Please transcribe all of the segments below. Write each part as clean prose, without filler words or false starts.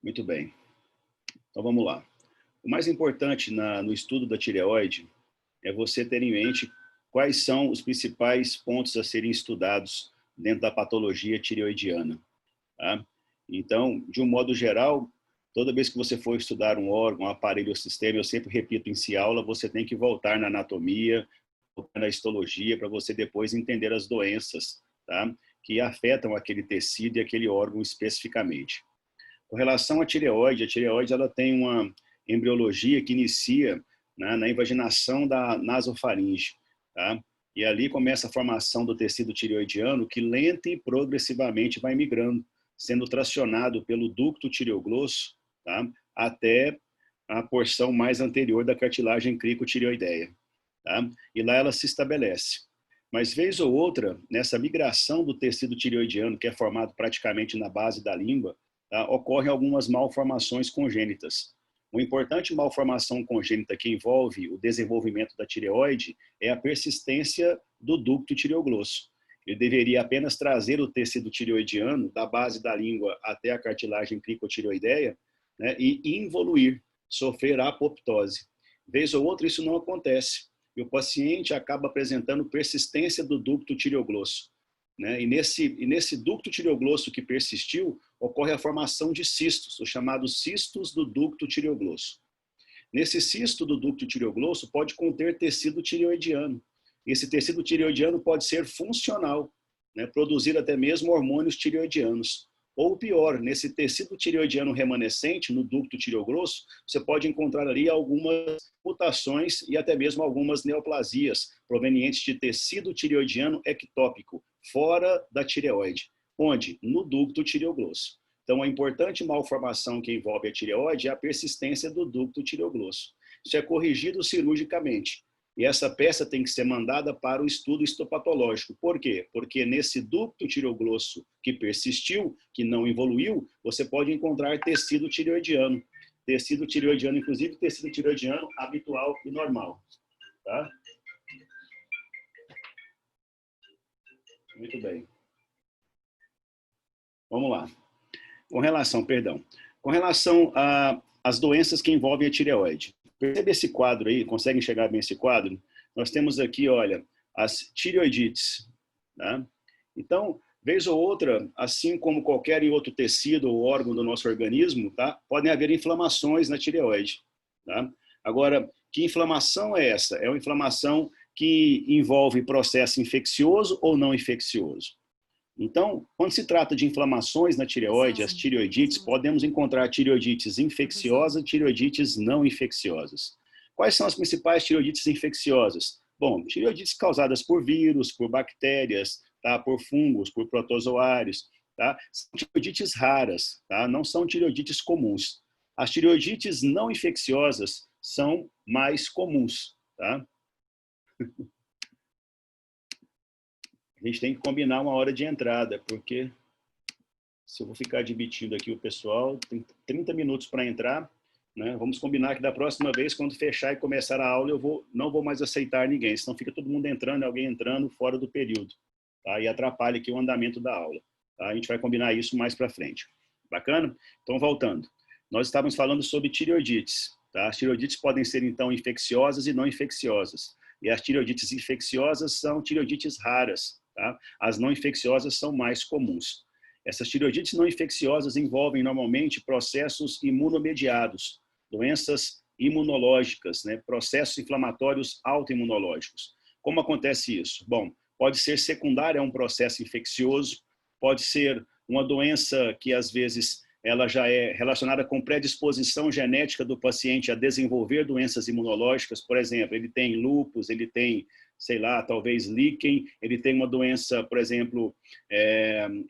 Muito bem. Então vamos lá. O mais importante no estudo da tireoide é você ter em mente quais são os principais pontos a serem estudados dentro da patologia tireoidiana. Tá? Então, de um modo geral, toda vez que você for estudar um órgão, um aparelho ou sistema, eu sempre repito em si aula, você tem que voltar na anatomia, na histologia, para você depois entender as doenças, tá? Que afetam aquele tecido e aquele órgão especificamente. Com relação à tireoide, a tireoide ela tem uma embriologia que inicia, né, na invaginação da nasofaringe, tá? E ali começa a formação do tecido tireoidiano que lenta e progressivamente vai migrando, sendo tracionado pelo ducto tireoglosso, tá? Até a porção mais anterior da cartilagem cricotireoideia, tá? E lá ela se estabelece. Mas vez ou outra, nessa migração do tecido tireoidiano, que é formado praticamente na base da língua, tá, ocorrem algumas malformações congênitas. Uma importante malformação congênita que envolve o desenvolvimento da tireoide é a persistência do ducto tireoglosso. Ele deveria apenas trazer o tecido tireoidiano da base da língua até a cartilagem cricotireoideia, né, e involuir, sofrer apoptose. Vez ou outra isso não acontece e o paciente acaba apresentando persistência do ducto tireoglosso, né? E nesse ducto tireoglosso que persistiu, ocorre a formação de cistos, os chamados cistos do ducto tireoglosso. Nesse cisto do ducto tireoglosso pode conter tecido tireoidiano. Esse tecido tireoidiano pode ser funcional, né? Produzir até mesmo hormônios tireoidianos. Ou pior, nesse tecido tireoidiano remanescente, no ducto tireoglosso, você pode encontrar ali algumas mutações e até mesmo algumas neoplasias provenientes de tecido tireoidiano ectópico, fora da tireoide. Onde? No ducto tireoglosso. Então, a importante malformação que envolve a tireoide é a persistência do ducto tireoglosso. Isso é corrigido cirurgicamente. E essa peça tem que ser mandada para o estudo histopatológico. Por quê? Porque nesse ducto tireoglosso que persistiu, que não evoluiu, você pode encontrar tecido tireoidiano. Tecido tireoidiano, inclusive tecido tireoidiano habitual e normal. Tá? Muito bem. Vamos lá. Com relação às doenças que envolvem a tireoide. Percebe esse quadro aí? Consegue enxergar bem esse quadro? Nós temos aqui, olha, as tireoidites. Tá? Então, vez ou outra, assim como qualquer outro tecido ou órgão do nosso organismo, tá? Podem haver inflamações na tireoide. Tá? Agora, que inflamação é essa? É uma inflamação que envolve processo infeccioso ou não infeccioso. Então, quando se trata de inflamações na tireoide, as tireoidites, podemos encontrar tireoidites infecciosas e tireoidites não infecciosas. Quais são as principais tireoidites infecciosas? Bom, tireoidites causadas por vírus, por bactérias, tá? Por fungos, por protozoários. Tá? São tireoidites raras, tá? Não são tireoidites comuns. As tireoidites não infecciosas são mais comuns. Tá? A gente tem que combinar uma hora de entrada, porque se eu vou ficar admitindo aqui o pessoal, tem 30 minutos para entrar, né? Vamos combinar que da próxima vez, quando fechar e começar a aula, não vou mais aceitar ninguém, senão fica todo mundo entrando, alguém entrando fora do período, tá? E atrapalha aqui o andamento da aula. Tá? A gente vai combinar isso mais para frente. Bacana? Então, voltando. Nós estávamos falando sobre tireoidites. Tá? As tireoidites podem ser, então, infecciosas e não infecciosas. E as tireoidites infecciosas são tireoidites raras. Tá? As não infecciosas são mais comuns. Essas tireoidites não infecciosas envolvem normalmente processos imunomediados, doenças imunológicas, né? Processos inflamatórios autoimunológicos. Como acontece isso? Bom, pode ser secundária a um processo infeccioso, pode ser uma doença que às vezes ela já é relacionada com predisposição genética do paciente a desenvolver doenças imunológicas. Por exemplo, ele tem lúpus, ele tem, sei lá, talvez líquen, ele tem uma doença, por exemplo,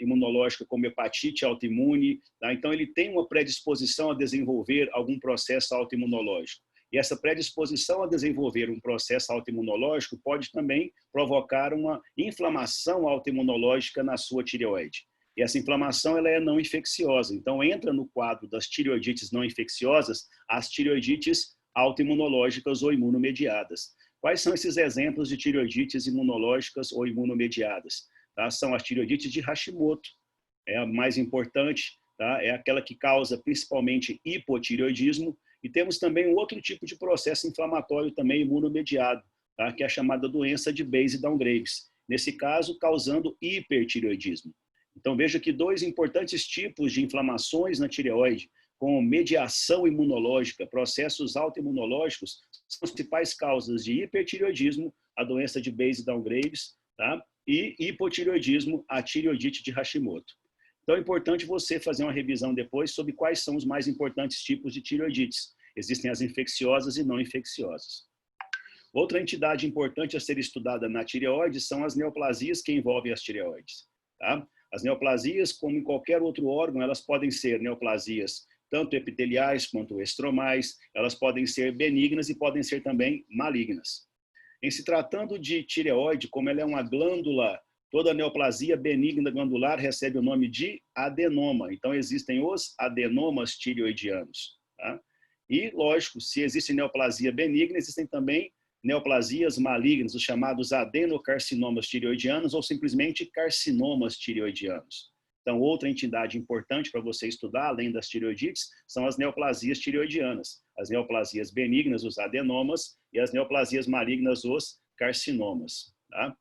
imunológica como hepatite autoimune, tá? Então ele tem uma predisposição a desenvolver algum processo autoimunológico. E essa predisposição a desenvolver um processo autoimunológico pode também provocar uma inflamação autoimunológica na sua tireoide. E essa inflamação ela é não infecciosa. Então entra no quadro das tireoidites não infecciosas as tireoidites autoimunológicas ou imunomediadas. Quais são esses exemplos de tireoidites imunológicas ou imunomediadas? Tá? São as tireoidites de Hashimoto, é a mais importante, tá? É aquela que causa principalmente hipotireoidismo, e temos também um outro tipo de processo inflamatório também imunomediado, tá? Que é a chamada doença de Base-Down-Graves, nesse caso causando hipertireoidismo. Então veja que dois importantes tipos de inflamações na tireoide, com mediação imunológica, processos autoimunológicos, são as principais causas de hipertireoidismo, a doença de Base-Down-Graves, tá? E hipotireoidismo, a tireoidite de Hashimoto. Então é importante você fazer uma revisão depois sobre quais são os mais importantes tipos de tireoidites. Existem as infecciosas e não infecciosas. Outra entidade importante a ser estudada na tireoide são as neoplasias que envolvem as tireoides, tá? As neoplasias, como em qualquer outro órgão, elas podem ser neoplasias tanto epiteliais quanto estromais, elas podem ser benignas e podem ser também malignas. Em se tratando de tireoide, como ela é uma glândula, toda neoplasia benigna glandular recebe o nome de adenoma. Então, existem os adenomas tireoidianos, tá? E, lógico, se existe neoplasia benigna, existem também neoplasias malignas, os chamados adenocarcinomas tireoidianos ou simplesmente carcinomas tireoidianos. Então, outra entidade importante para você estudar, além das tireoidites, são as neoplasias tireoidianas. As neoplasias benignas, os adenomas, e as neoplasias malignas, os carcinomas, tá?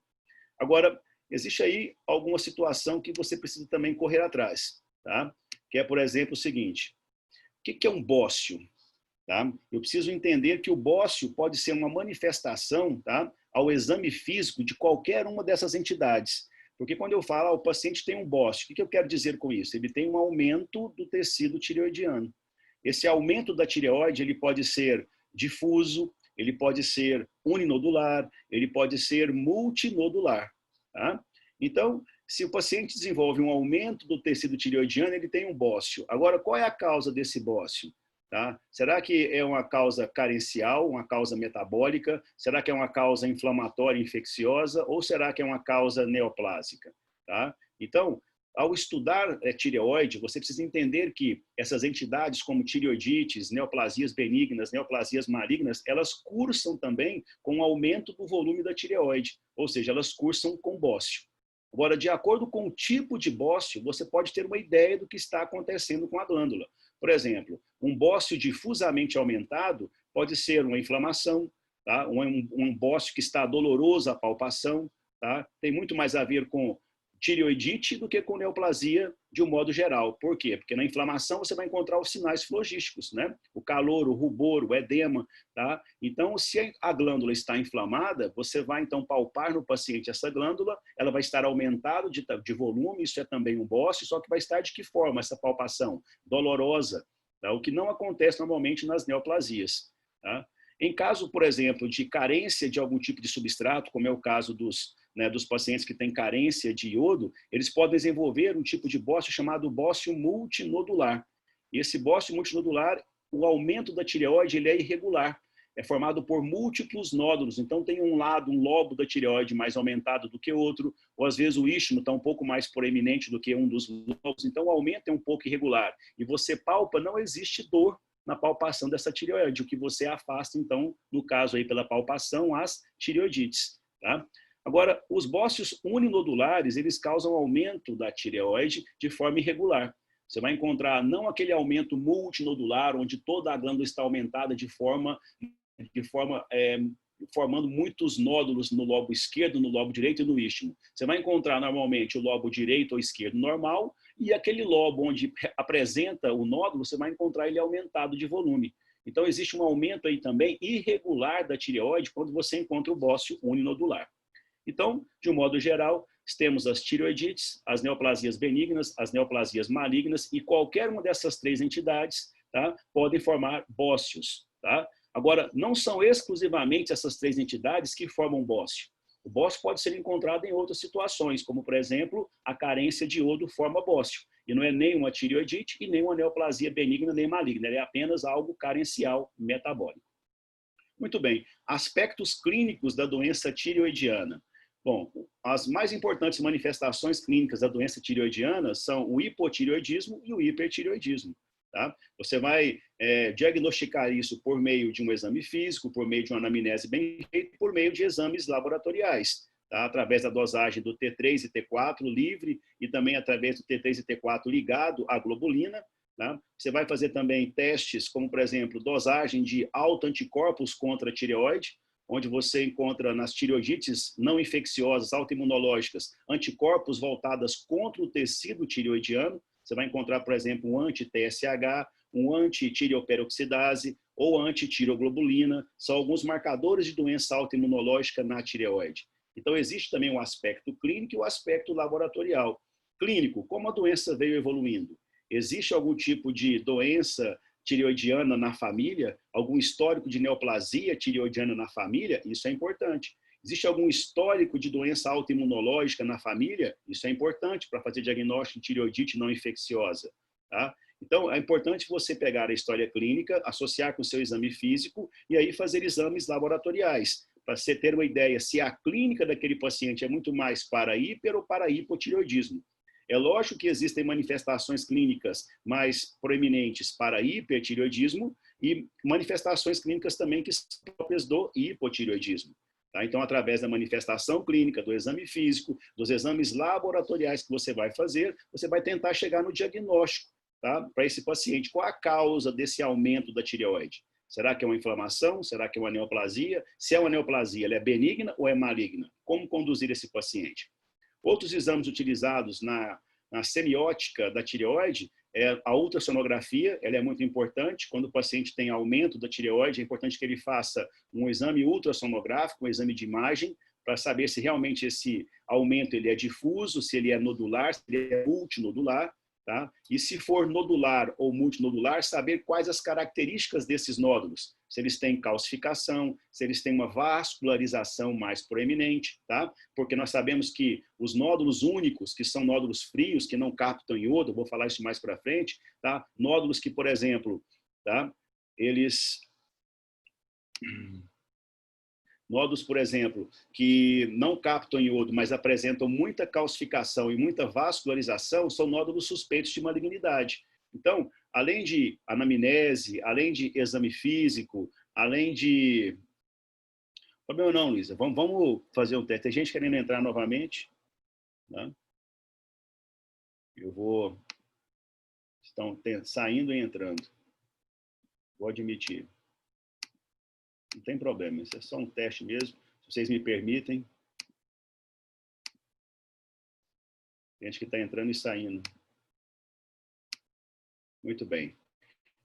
Agora, existe aí alguma situação que você precisa também correr atrás, tá? Que é, por exemplo, o seguinte: o que é um bócio? Tá? Eu preciso entender que o bócio pode ser uma manifestação, tá, ao exame físico de qualquer uma dessas entidades. Porque quando eu falo, o paciente tem um bócio, o que eu quero dizer com isso? Ele tem um aumento do tecido tireoidiano. Esse aumento da tireoide, ele pode ser difuso, ele pode ser uninodular, ele pode ser multinodular. Tá? Então, se o paciente desenvolve um aumento do tecido tireoidiano, ele tem um bócio. Agora, qual é a causa desse bócio? Tá? Será que é uma causa carencial, uma causa metabólica? Será que é uma causa inflamatória infecciosa? Ou será que é uma causa neoplásica? Tá? Então, ao estudar tireoide, você precisa entender que essas entidades como tireoidites, neoplasias benignas, neoplasias malignas, elas cursam também com o aumento do volume da tireoide, ou seja, elas cursam com bócio. Agora, de acordo com o tipo de bócio, você pode ter uma ideia do que está acontecendo com a glândula. Por exemplo, um bócio difusamente aumentado pode ser uma inflamação, tá? Um bócio que está doloroso à palpação, tá? Tem muito mais a ver com tireoidite do que com neoplasia de um modo geral. Por quê? Porque na inflamação você vai encontrar os sinais flogísticos, né? O calor, o rubor, o edema, tá? Então, se a glândula está inflamada, você vai então palpar no paciente essa glândula, ela vai estar aumentada de volume, isso é também um bócio, só que vai estar de que forma essa palpação? Dolorosa, tá? O que não acontece normalmente nas neoplasias, tá? Em caso, por exemplo, de carência de algum tipo de substrato, como é o caso dos pacientes que têm carência de iodo, eles podem desenvolver um tipo de bócio chamado bócio multinodular. E esse bócio multinodular, o aumento da tireoide, ele é irregular. É formado por múltiplos nódulos. Então, tem um lobo da tireoide mais aumentado do que outro, ou às vezes o istmo está um pouco mais proeminente do que um dos lobos. Então, o aumento é um pouco irregular. E você palpa, não existe dor na palpação dessa tireoide, o que você afasta, então, no caso aí pela palpação, as tireoidites, tá? Agora, os bócios uninodulares, eles causam aumento da tireoide de forma irregular. Você vai encontrar não aquele aumento multinodular, onde toda a glândula está aumentada formando muitos nódulos no lobo esquerdo, no lobo direito e no istmo. Você vai encontrar normalmente o lobo direito ou esquerdo normal e aquele lobo onde apresenta o nódulo, você vai encontrar ele aumentado de volume. Então, existe um aumento aí também irregular da tireoide quando você encontra o bócio uninodular. Então, de um modo geral, temos as tireoidites, as neoplasias benignas, as neoplasias malignas e qualquer uma dessas três entidades, tá, podem formar bócios. Tá? Agora, não são exclusivamente essas três entidades que formam bócio. O bócio pode ser encontrado em outras situações, como, por exemplo, a carência de iodo forma bócio. E não é nem uma tireoidite e nem uma neoplasia benigna nem maligna, é apenas algo carencial metabólico. Muito bem, aspectos clínicos da doença tireoidiana. Bom, as mais importantes manifestações clínicas da doença tireoidiana são o hipotireoidismo e o hipertireoidismo. Tá? Você vai diagnosticar isso por meio de um exame físico, por meio de uma anamnese bem feita, por meio de exames laboratoriais. tá? Através da dosagem do T3 e T4 livre e também através do T3 e T4 ligado à globulina. Tá? Você vai fazer também testes como, por exemplo, dosagem de autoanticorpos contra a tireoide, onde você encontra nas tireoidites não infecciosas, autoimunológicas, anticorpos voltados contra o tecido tireoidiano. Você vai encontrar, por exemplo, um anti-TSH, um anti-tireoperoxidase ou anti-tireoglobulina. São alguns marcadores de doença autoimunológica na tireoide. Então, existe também o aspecto clínico e o aspecto laboratorial. Clínico, como a doença veio evoluindo? Existe algum tipo de doença tireoidiana na família? Algum histórico de neoplasia tireoidiana na família? Isso é importante. Existe algum histórico de doença autoimunológica na família? Isso é importante para fazer diagnóstico de tireoidite não infecciosa. Tá? Então, é importante você pegar a história clínica, associar com o seu exame físico e aí fazer exames laboratoriais, para você ter uma ideia se a clínica daquele paciente é muito mais para hiper ou para hipotireoidismo. É lógico que existem manifestações clínicas mais proeminentes para hipertireoidismo e manifestações clínicas também que são próprias do hipotireoidismo. Tá? Então, através da manifestação clínica, do exame físico, dos exames laboratoriais que você vai fazer, você vai tentar chegar no diagnóstico, tá? Para esse paciente. Qual a causa desse aumento da tireoide? Será que é uma inflamação? Será que é uma neoplasia? Se é uma neoplasia, ela é benigna ou é maligna? Como conduzir esse paciente? Outros exames utilizados na semiótica da tireoide é a ultrassonografia. Ela é muito importante. Quando o paciente tem aumento da tireoide, é importante que ele faça um exame ultrassonográfico, um exame de imagem, para saber se realmente esse aumento ele é difuso, se ele é nodular, se ele é multinodular. Tá? E se for nodular ou multinodular, saber quais as características desses nódulos. Se eles têm calcificação, se eles têm uma vascularização mais proeminente, tá? Porque nós sabemos que os nódulos únicos, que são nódulos frios, que não captam iodo, vou falar isso mais para frente, tá? Nódulos que, por exemplo, tá? Nódulos, por exemplo, que não captam iodo, mas apresentam muita calcificação e muita vascularização, são nódulos suspeitos de malignidade. Então, além de anamnese, além de exame físico, além de... Problema não, Luísa. Vamos fazer um teste. Tem gente querendo entrar novamente. Né? Eu vou... Estão saindo e entrando. Vou admitir. Não tem problema, isso é só um teste mesmo, se vocês me permitem. Tem gente que está entrando e saindo. Muito bem.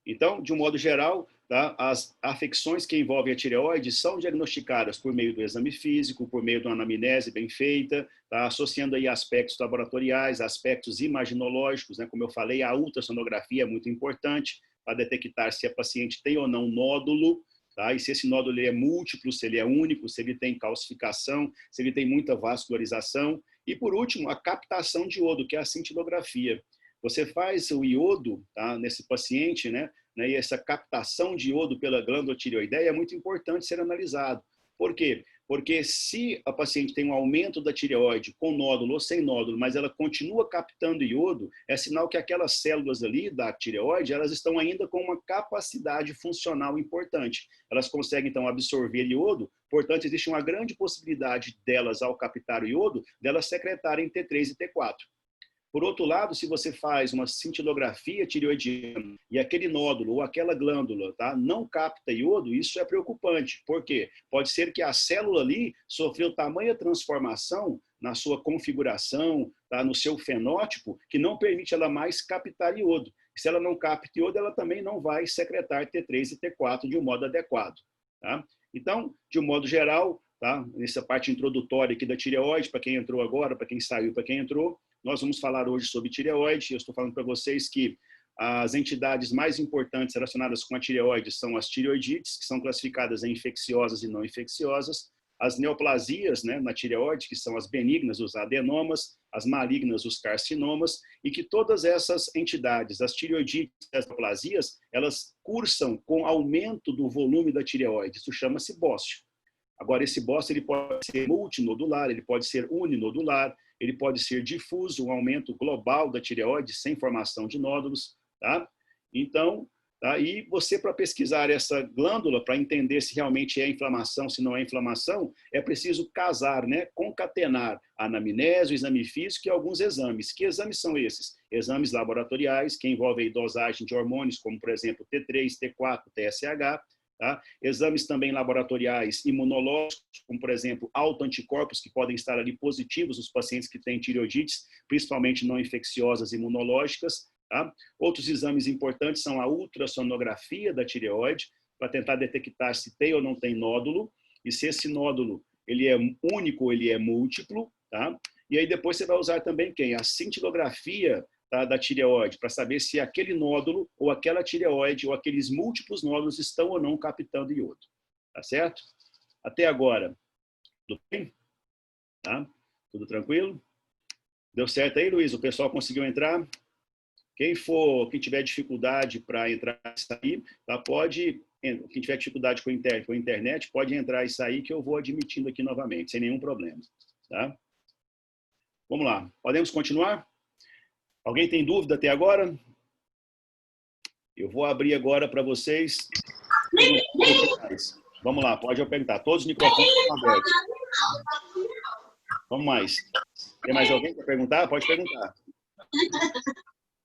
Então, de um modo geral, tá, as afecções que envolvem a tireoide são diagnosticadas por meio do exame físico, por meio de uma anamnese bem feita, tá, associando aí aspectos laboratoriais, aspectos imaginológicos, né, como eu falei, a ultrassonografia é muito importante para detectar se a paciente tem ou não nódulo, tá? E se esse nódulo é múltiplo, se ele é único, se ele tem calcificação, se ele tem muita vascularização. E, por último, a captação de iodo, que é a cintilografia. Você faz o iodo, tá, nesse paciente, né, e essa captação de iodo pela glândula tireoideia é muito importante ser analisado. Por quê? Porque se a paciente tem um aumento da tireoide com nódulo ou sem nódulo, mas ela continua captando iodo, é sinal que aquelas células ali da tireoide, elas estão ainda com uma capacidade funcional importante. Elas conseguem, então, absorver iodo, portanto, existe uma grande possibilidade delas, ao captar o iodo, delas secretarem T3 e T4. Por outro lado, se você faz uma cintilografia tireoidiana e aquele nódulo ou aquela glândula, tá, não capta iodo, isso é preocupante. Por quê? Pode ser que a célula ali sofreu tamanha transformação na sua configuração, tá, no seu fenótipo, que não permite ela mais captar iodo. E se ela não capta iodo, ela também não vai secretar T3 e T4 de um modo adequado. Tá? Então, de um modo geral, tá, nessa parte introdutória aqui da tireoide, para quem entrou agora, para quem saiu, para quem entrou, nós vamos falar hoje sobre tireoide. Eu estou falando para vocês que as entidades mais importantes relacionadas com a tireoide são as tireoidites, que são classificadas em infecciosas e não infecciosas, as neoplasias, né, na tireoide, que são as benignas, os adenomas, as malignas, os carcinomas, e que todas essas entidades, as tireoidites e as neoplasias, elas cursam com aumento do volume da tireoide. Isso chama-se bócio. Agora, esse bócio ele pode ser multinodular, ele pode ser uninodular, ele pode ser difuso, um aumento global da tireoide sem formação de nódulos, tá? Então, tá? E você, para pesquisar essa glândula, para entender se realmente é inflamação, se não é inflamação, é preciso casar, né? Concatenar a anamnese, o exame físico e alguns exames. Que exames são esses? Exames laboratoriais, que envolvem dosagem de hormônios, como, por exemplo, T3, T4, TSH, tá? Exames também laboratoriais imunológicos, como, por exemplo, autoanticorpos, que podem estar ali positivos nos pacientes que têm tireoidites, principalmente não infecciosas imunológicas. Tá? Outros exames importantes são a ultrassonografia da tireoide, para tentar detectar se tem ou não tem nódulo, e se esse nódulo ele é único ou ele é múltiplo. Tá? E aí depois você vai usar também quem? A cintilografia, tá, da tireoide, para saber se aquele nódulo, ou aquela tireoide, ou aqueles múltiplos nódulos estão ou não captando iodo. Tá certo? Até agora, tudo bem? Tá? Tudo tranquilo? Deu certo aí, Luiz? O pessoal conseguiu entrar? Quem tiver dificuldade para entrar e sair, tá, quem tiver dificuldade com a internet, pode entrar e sair, que eu vou admitindo aqui novamente, sem nenhum problema. Tá? Vamos lá, podemos continuar? Alguém tem dúvida até agora? Eu vou abrir agora para vocês. Vamos lá, pode perguntar. Todos os microfones estão abertos. Vamos mais. Tem mais alguém para perguntar? Pode perguntar.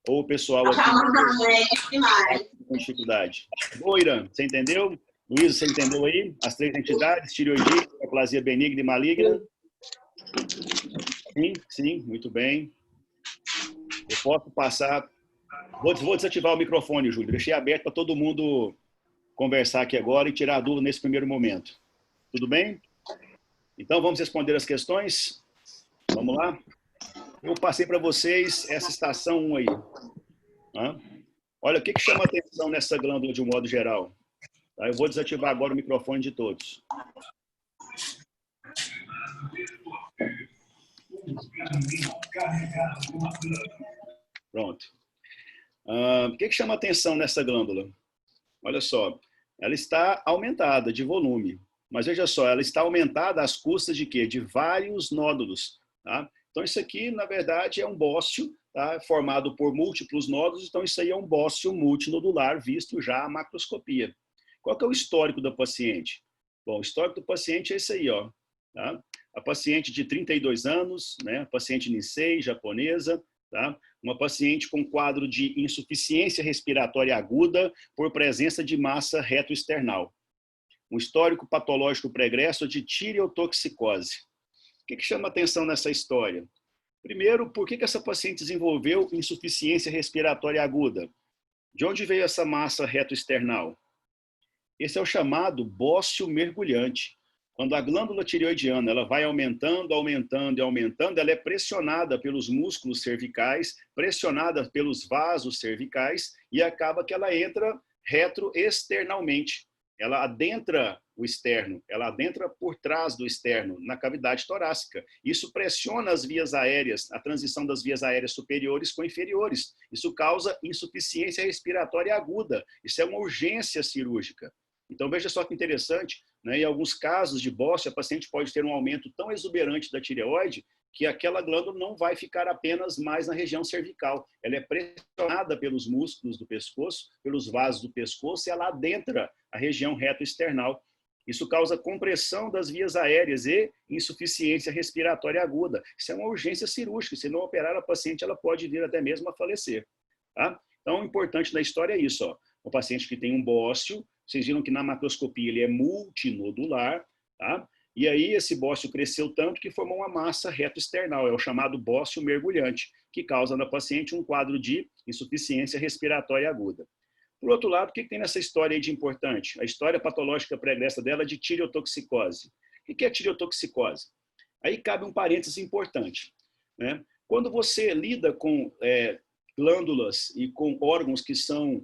Ou o pessoal aqui com dificuldade. Boa, Irã, você entendeu? Luiz, você entendeu aí? As 3 entidades, tireoidite, neoplasia benigna e maligna? Sim, sim, muito bem. Eu posso passar... Vou desativar o microfone, Júlio. Deixei aberto para todo mundo conversar aqui agora e tirar a dúvida nesse primeiro momento. Tudo bem? Então, vamos responder as questões? Vamos lá? Eu passei para vocês essa estação 1 aí. Olha, o que chama atenção nessa glândula de um modo geral? Eu vou desativar agora o microfone de todos. Pronto. O que chama atenção nessa glândula? Olha só, ela está aumentada de volume. Mas veja só, ela está aumentada às custas de quê? De vários nódulos. Tá? Então, isso aqui, na verdade, é um bócio, tá? Formado por múltiplos nódulos. Então, isso aí é um bócio multinodular, visto já a macroscopia. Qual que é o histórico da paciente? Bom, o histórico do paciente é esse aí, ó. Tá? A paciente de 32 anos, né? Paciente Nisei, japonesa, tá? Uma paciente com quadro de insuficiência respiratória aguda por presença de massa retroesternal. Um histórico patológico pregresso de tireotoxicose. O que chama atenção nessa história? Primeiro, por que essa paciente desenvolveu insuficiência respiratória aguda? De onde veio essa massa retroesternal? Esse é o chamado bócio mergulhante. Quando a glândula tireoidiana ela vai aumentando, aumentando e aumentando, ela é pressionada pelos músculos cervicais, pressionada pelos vasos cervicais e acaba que ela entra retroesternalmente. Ela adentra o externo, ela adentra por trás do externo, na cavidade torácica. Isso pressiona as vias aéreas, a transição das vias aéreas superiores com inferiores. Isso causa insuficiência respiratória aguda. Isso é uma urgência cirúrgica. Então, veja só que interessante, né? Em alguns casos de bócio, a paciente pode ter um aumento tão exuberante da tireoide que aquela glândula não vai ficar apenas mais na região cervical. Ela é pressionada pelos músculos do pescoço, pelos vasos do pescoço, e ela adentra a região retroesternal. Isso causa compressão das vias aéreas e insuficiência respiratória aguda. Isso é uma urgência cirúrgica. Se não operar a paciente, ela pode vir até mesmo a falecer. Tá? Então, o importante da história é isso. Ó. O paciente que tem um bócio, vocês viram que na macroscopia ele é multinodular, tá? E aí esse bócio cresceu tanto que formou uma massa retroesternal, é o chamado bócio mergulhante, que causa na paciente um quadro de insuficiência respiratória aguda. Por outro lado, o que tem nessa história aí de importante? A história patológica pregressa dela é de tireotoxicose. O que é tireotoxicose? Aí cabe um parênteses importante. Né? Quando você lida com glândulas e com órgãos que são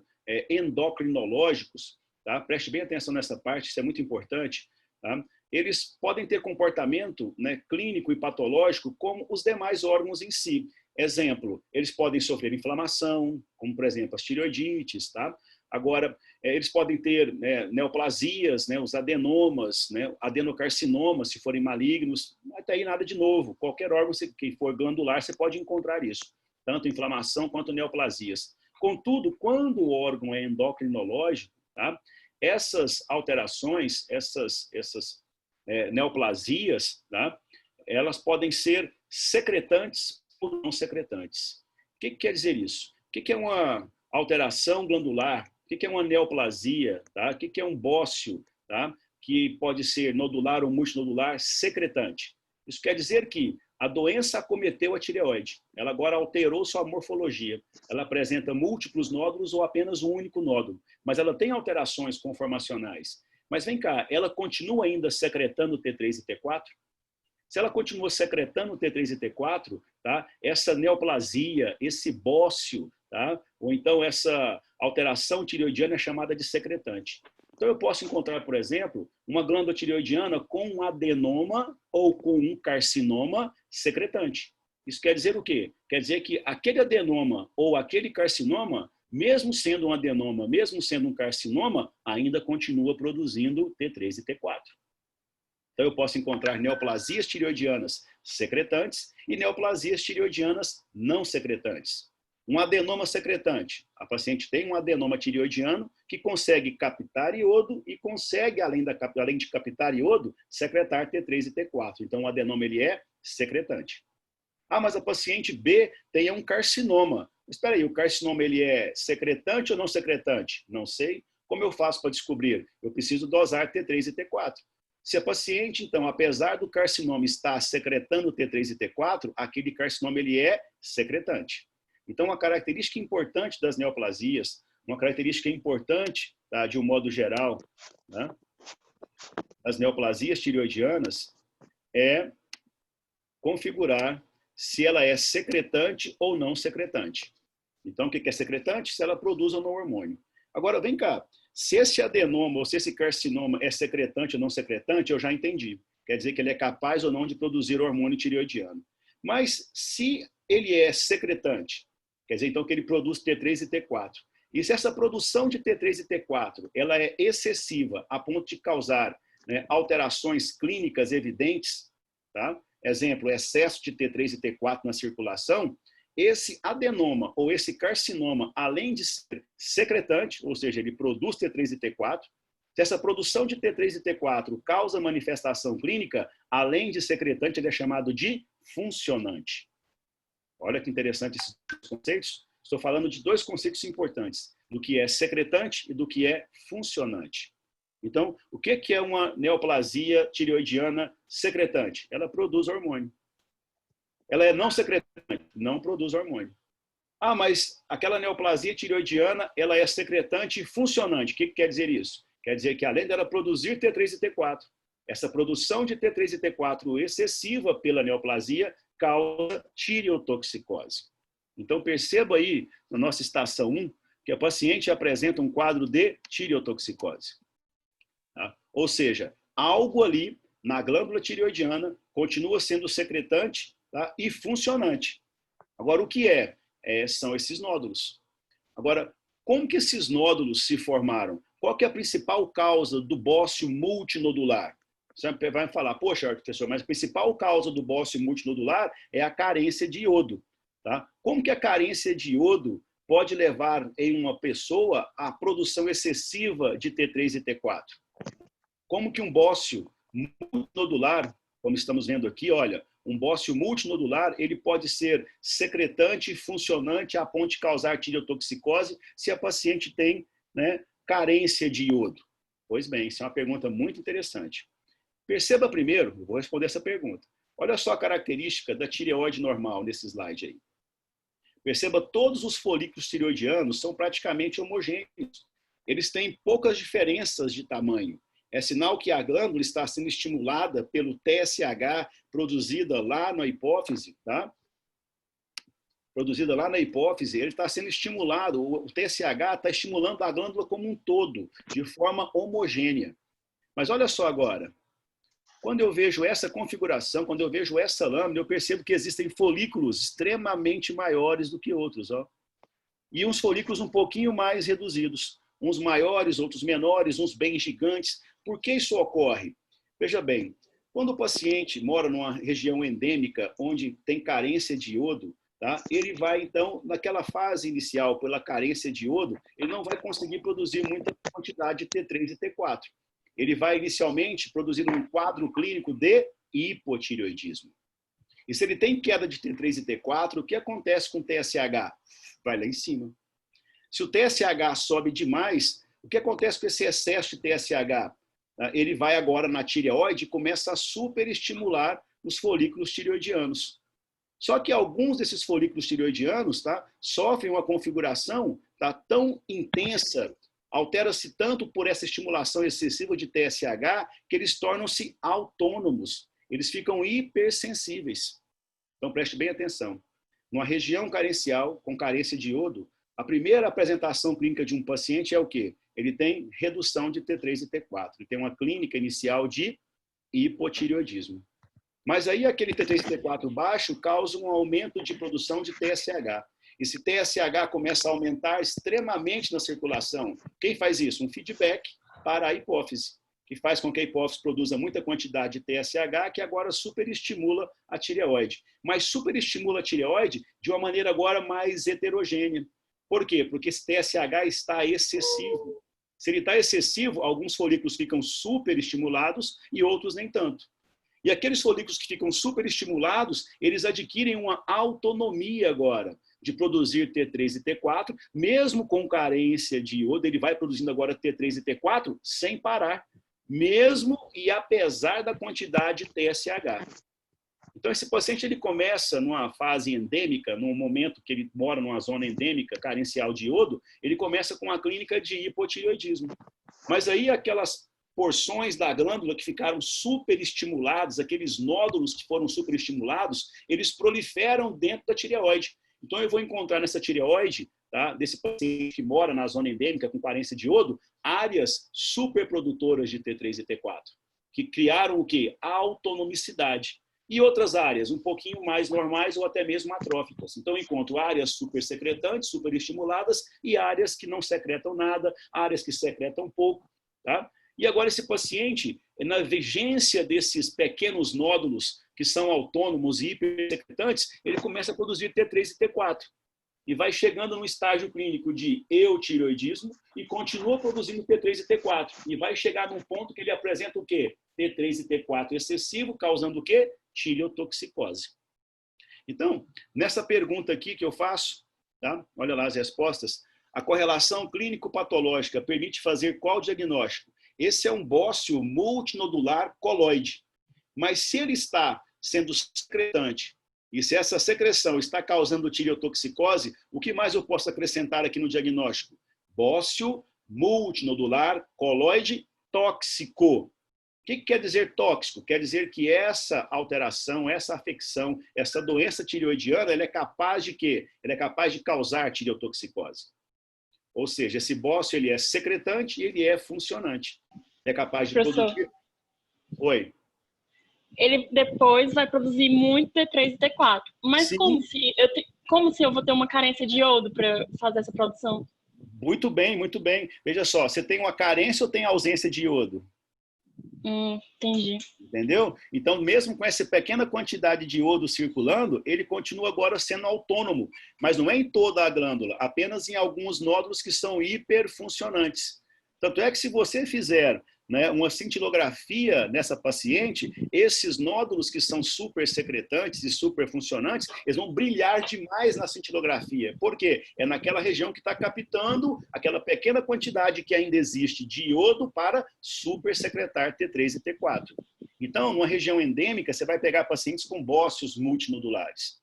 endocrinológicos, tá? Preste bem atenção nessa parte, isso é muito importante. Tá? Eles podem ter comportamento, né, clínico e patológico como os demais órgãos em si. Exemplo, eles podem sofrer inflamação, como, por exemplo, as tireoidites. Tá? Agora, eles podem ter neoplasias, né, os adenomas, né, adenocarcinomas, se forem malignos. Até aí nada de novo. Qualquer órgão que for glandular, você pode encontrar isso. Tanto inflamação quanto neoplasias. Contudo, quando o órgão é endocrinológico, tá? Essas alterações, essas neoplasias, tá? Elas podem ser secretantes ou não secretantes. O que quer dizer isso? O que é uma alteração glandular? O que é uma neoplasia? Tá? O que é um bócio? Tá? Que pode ser nodular ou multinodular secretante. Isso quer dizer que a doença acometeu a tireoide. Ela agora alterou sua morfologia. Ela apresenta múltiplos nódulos ou apenas um único nódulo. Mas ela tem alterações conformacionais. Mas vem cá, ela continua ainda secretando T3 e T4? Se ela continua secretando T3 e T4, tá? Essa neoplasia, esse bócio, tá? Ou então essa alteração tireoidiana é chamada de secretante. Então, eu posso encontrar, por exemplo, uma glândula tireoidiana com um adenoma ou com um carcinoma secretante. Isso quer dizer o quê? Quer dizer que aquele adenoma ou aquele carcinoma, mesmo sendo um adenoma, mesmo sendo um carcinoma, ainda continua produzindo T3 e T4. Então, eu posso encontrar neoplasias tireoidianas secretantes e neoplasias tireoidianas não secretantes. Um adenoma secretante. A paciente tem um adenoma tireoidiano que consegue captar iodo e consegue, além de captar iodo, secretar T3 e T4. Então, o adenoma ele é secretante. Ah, mas a paciente B tem um carcinoma. Espera aí, o carcinoma ele é secretante ou não secretante? Não sei. Como eu faço para descobrir? Eu preciso dosar T3 e T4. Se a paciente, então, apesar do carcinoma estar secretando T3 e T4, aquele carcinoma ele é secretante. Então, uma característica importante das neoplasias, uma característica importante, tá, de um modo geral, né, das neoplasias tireoidianas, é configurar se ela é secretante ou não secretante. Então, o que é secretante? Se ela produz ou não hormônio. Agora, vem cá. Se esse adenoma ou se esse carcinoma é secretante ou não secretante, eu já entendi. Quer dizer que ele é capaz ou não de produzir hormônio tireoidiano. Mas se ele é secretante, quer dizer então que ele produz T3 e T4. E se essa produção de T3 e T4 ela é excessiva a ponto de causar, né, alterações clínicas evidentes, tá? Exemplo, excesso de T3 e T4 na circulação, esse adenoma ou esse carcinoma, além de ser secretante, ou seja, ele produz T3 e T4, se essa produção de T3 e T4 causa manifestação clínica, além de secretante, ele é chamado de funcionante. Olha que interessante esses conceitos. Estou falando de dois conceitos importantes, do que é secretante e do que é funcionante. Então, o que é uma neoplasia tireoidiana secretante? Ela produz hormônio. Ela é não secretante, não produz hormônio. Ah, mas aquela neoplasia tireoidiana, ela é secretante e funcionante. O que quer dizer isso? Quer dizer que além dela produzir T3 e T4, essa produção de T3 e T4 excessiva pela neoplasia causa tireotoxicose. Então, perceba aí, na nossa estação 1, que a paciente apresenta um quadro de tireotoxicose. Tá? Ou seja, algo ali na glândula tireoidiana continua sendo secretante, tá, e funcionante. Agora, o que são esses nódulos. Agora, como que esses nódulos se formaram? Qual que é a principal causa do bócio multinodular? Você vai falar, poxa, professor, mas a principal causa do bócio multinodular é a carência de iodo. Tá? Como que a carência de iodo pode levar em uma pessoa à produção excessiva de T3 e T4? Como que um bócio multinodular, como estamos vendo aqui, olha, um bócio multinodular, ele pode ser secretante e funcionante a ponto de causar tireotoxicose se a paciente tem, né, carência de iodo. Pois bem, isso é uma pergunta muito interessante. Perceba primeiro, eu vou responder essa pergunta. Olha só a característica da tireoide normal nesse slide aí. Perceba, todos os folículos tireoidianos são praticamente homogêneos. Eles têm poucas diferenças de tamanho. É sinal que a glândula está sendo estimulada pelo TSH produzida lá na hipófise, tá? Produzida lá na hipófise, ele está sendo estimulado, o TSH está estimulando a glândula como um todo, de forma homogênea. Mas olha só agora, quando eu vejo essa configuração, quando eu vejo essa lâmina, eu percebo que existem folículos extremamente maiores do que outros, ó. E uns folículos um pouquinho mais reduzidos, uns maiores, outros menores, uns bem gigantes. Por que isso ocorre? Veja bem, quando o paciente mora numa região endêmica onde tem carência de iodo, tá? Ele vai, então, naquela fase inicial, pela carência de iodo, ele não vai conseguir produzir muita quantidade de T3 e T4. Ele vai, inicialmente, produzir um quadro clínico de hipotireoidismo. E se ele tem queda de T3 e T4, o que acontece com o TSH? Vai lá em cima. Se o TSH sobe demais, o que acontece com esse excesso de TSH? Ele vai agora na tireoide e começa a superestimular os folículos tireoidianos. Só que alguns desses folículos tireoidianos, tá, sofrem uma configuração, tá, tão intensa, altera-se tanto por essa estimulação excessiva de TSH, que eles tornam-se autônomos. Eles ficam hipersensíveis. Então, preste bem atenção. Numa região carencial, com carência de iodo, a primeira apresentação clínica de um paciente é o quê? Ele tem redução de T3 e T4. Ele tem uma clínica inicial de hipotireoidismo. Mas aí aquele T3 e T4 baixo causa um aumento de produção de TSH. Esse TSH começa a aumentar extremamente na circulação. Quem faz isso? Um feedback para a hipófise, que faz com que a hipófise produza muita quantidade de TSH, que agora superestimula a tireoide. Mas superestimula a tireoide de uma maneira agora mais heterogênea. Por quê? Porque esse TSH está excessivo. Se ele está excessivo, alguns folículos ficam superestimulados e outros nem tanto. E aqueles folículos que ficam superestimulados, eles adquirem uma autonomia agora de produzir T3 e T4, mesmo com carência de iodo, ele vai produzindo agora T3 e T4 sem parar, mesmo e apesar da quantidade de TSH. Então, esse paciente ele começa numa fase endêmica, num momento que ele mora numa zona endêmica, carencial de iodo, ele começa com a clínica de hipotireoidismo. Mas aí aquelas porções da glândula que ficaram superestimuladas, aqueles nódulos que foram superestimulados, eles proliferam dentro da tireoide. Então, eu vou encontrar nessa tireoide, tá, desse paciente que mora na zona endêmica com carência de iodo, áreas superprodutoras de T3 e T4, que criaram o quê? A autonomicidade. E outras áreas um pouquinho mais normais ou até mesmo atróficas. Então, eu encontro áreas supersecretantes, superestimuladas, e áreas que não secretam nada, áreas que secretam pouco. Tá? E agora esse paciente, na vigência desses pequenos nódulos que são autônomos e hipersecretantes, ele começa a produzir T3 e T4. E vai chegando no estágio clínico de eutireoidismo e continua produzindo T3 e T4. E vai chegar num ponto que ele apresenta o quê? T3 e T4 excessivo, causando o quê? Tireotoxicose. Então, nessa pergunta aqui que eu faço, tá? Olha lá as respostas. A correlação clínico-patológica permite fazer qual diagnóstico? Esse é um bócio multinodular coloide. Mas se ele está sendo secretante, e se essa secreção está causando tireotoxicose, o que mais eu posso acrescentar aqui no diagnóstico? Bócio multinodular coloide tóxico. O que quer dizer tóxico? Quer dizer que essa alteração, essa afecção, essa doença tireoidiana, ela é capaz de quê? Ela é capaz de causar tireotoxicose. Ou seja, esse bócio ele é secretante e ele é funcionante. É capaz de produzir... Oi. Ele depois vai produzir muito T3 e T4. Mas como se eu vou ter uma carência de iodo para fazer essa produção? Muito bem, muito bem. Veja só, você tem uma carência ou tem ausência de iodo? Entendi. Entendeu? Então, mesmo com essa pequena quantidade de iodo circulando, ele continua agora sendo autônomo. Mas não é em toda a glândula, apenas em alguns nódulos que são hiperfuncionantes. Tanto é que se você fizer, né, uma cintilografia nessa paciente, esses nódulos que são super secretantes e super funcionantes, eles vão brilhar demais na cintilografia. Por quê? É naquela região que está captando aquela pequena quantidade que ainda existe de iodo para super secretar T3 e T4. Então, numa região endêmica, você vai pegar pacientes com bócios multinodulares.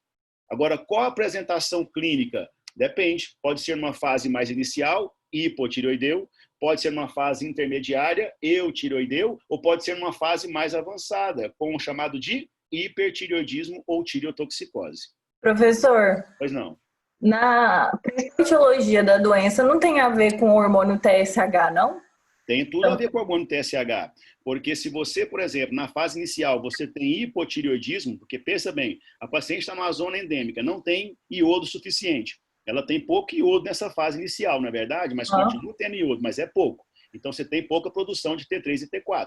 Agora, qual a apresentação clínica? Depende. Pode ser uma fase mais inicial, hipotireoideu, pode ser uma fase intermediária, eutireoideu, ou pode ser uma fase mais avançada, com o chamado de hipertireoidismo ou tireotoxicose. Professor, Pois não. na etiologia da doença não tem a ver com o hormônio TSH, não? Tem tudo a ver com o hormônio TSH, porque se você, por exemplo, na fase inicial, você tem hipotireoidismo, porque pensa bem, a paciente está numa zona endêmica, não tem iodo suficiente. Ela tem pouco iodo nessa fase inicial, não é verdade? Mas continua tendo iodo, mas é pouco. Então, você tem pouca produção de T3 e T4.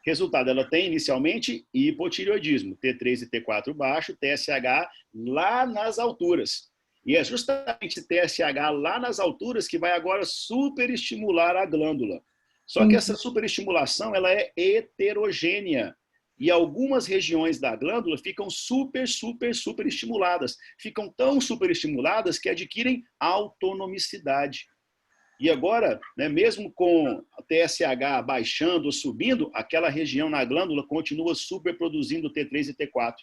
Resultado, ela tem inicialmente hipotireoidismo, T3 e T4 baixo, TSH lá nas alturas. E é justamente TSH lá nas alturas que vai agora superestimular a glândula. Só que essa superestimulação ela é heterogênea. E algumas regiões da glândula ficam super estimuladas. Ficam tão superestimuladas que adquirem autonomicidade. E agora, né, mesmo com a TSH baixando ou subindo, aquela região na glândula continua superproduzindo T3 e T4.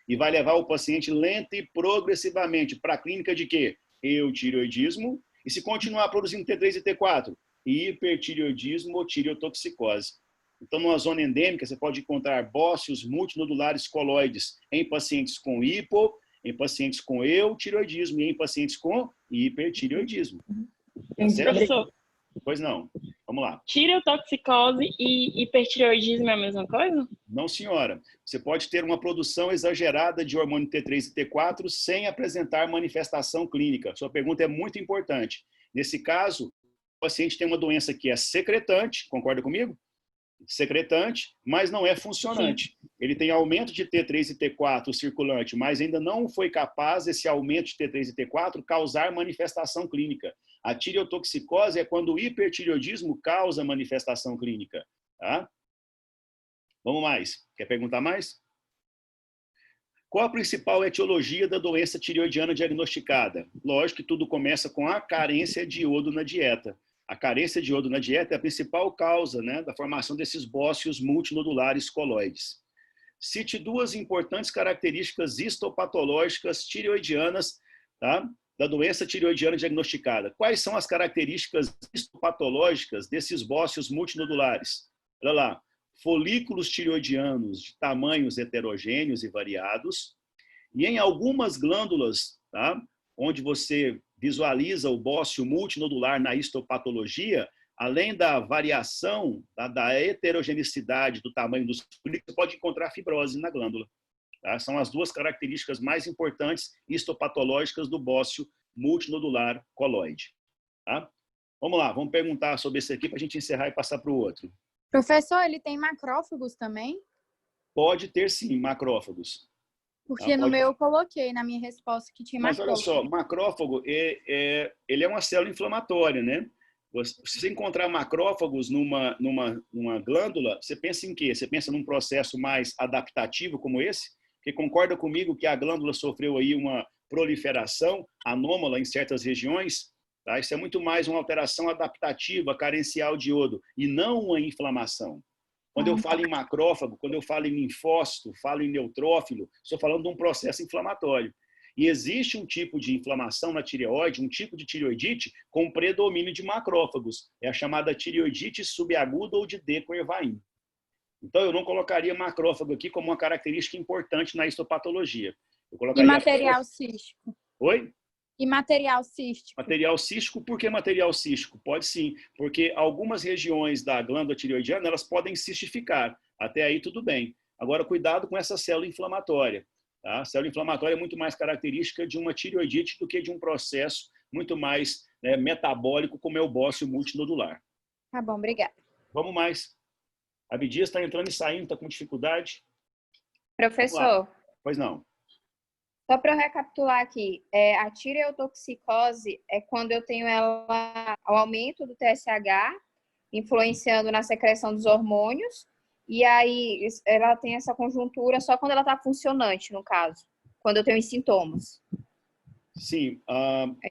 E vai levar o paciente lenta e progressivamente para a clínica de quê? Eutireoidismo. E se continuar produzindo T3 e T4, hipertireoidismo ou tireotoxicose. Então, numa zona endêmica, você pode encontrar bócios multinodulares coloides em pacientes com hipo, em pacientes com eutireoidismo e em pacientes com hipertireoidismo. Tá certo? Professor, Pois não. Vamos lá. tireotoxicose e hipertireoidismo é a mesma coisa? Não, senhora. Você pode ter uma produção exagerada de hormônio T3 e T4 sem apresentar manifestação clínica. Sua pergunta é muito importante. Nesse caso, o paciente tem uma doença que é secretante, concorda comigo? Secretante, mas não é funcionante. Sim. Ele tem aumento de T3 e T4 circulante, mas ainda não foi capaz esse aumento de T3 e T4 causar manifestação clínica. A tireotoxicose é quando o hipertireoidismo causa manifestação clínica. Tá? Vamos mais. Quer perguntar mais? Qual a principal etiologia da doença tireoidiana diagnosticada? Lógico que tudo começa com a carência de iodo na dieta. A carência de iodo na dieta é a principal causa, né, da formação desses bócios multinodulares coloides. Cite duas importantes características histopatológicas tireoidianas, tá, da doença tireoidiana diagnosticada. Quais são as características histopatológicas desses bócios multinodulares? Olha lá, folículos tireoidianos de tamanhos heterogêneos e variados, e em algumas glândulas, tá, onde você visualiza o bócio multinodular na histopatologia, além da variação, da heterogeneidade do tamanho dos folículos, você pode encontrar fibrose na glândula. Tá? São as duas características mais importantes histopatológicas do bócio multinodular coloide. Tá? Vamos lá, vamos perguntar sobre esse aqui para a gente encerrar e passar para o outro. Professor, ele tem macrófagos também? Pode ter sim, macrófagos. Porque no meu eu coloquei na minha resposta que tinha macrófago. Mas olha só, macrófago, ele é uma célula inflamatória, né? Se você encontrar macrófagos numa glândula, você pensa em quê? Você pensa num processo mais adaptativo como esse? Porque concorda comigo que a glândula sofreu aí uma proliferação anômala em certas regiões? Tá? Isso é muito mais uma alteração adaptativa, carencial de iodo, e não uma inflamação. Quando eu falo em macrófago, quando eu falo em linfócito, falo em neutrófilo, estou falando de um processo inflamatório. E existe um tipo de inflamação na tireoide, um tipo de tireoidite com predomínio de macrófagos. É a chamada tireoidite subaguda ou de Deco-Ervain. Então, eu não colocaria macrófago aqui como uma característica importante na histopatologia. Eu colocaria... E material cístico? Oi? E material cístico? Material cístico, por que material cístico? Pode sim, porque algumas regiões da glândula tireoidiana, elas podem cistificar. Até aí tudo bem. Agora, cuidado com essa célula inflamatória. Tá? A célula inflamatória é muito mais característica de uma tireoidite do que de um processo muito mais, né, metabólico, como é o bócio multinodular. Tá bom, obrigada. Vamos mais. A Abdias está entrando e saindo, está com dificuldade. Professor. Pois não. Só para eu recapitular aqui, a tireotoxicose é quando eu tenho o aumento do TSH, influenciando na secreção dos hormônios, e aí ela tem essa conjuntura só quando ela está funcionante, no caso, quando eu tenho os sintomas. Sim,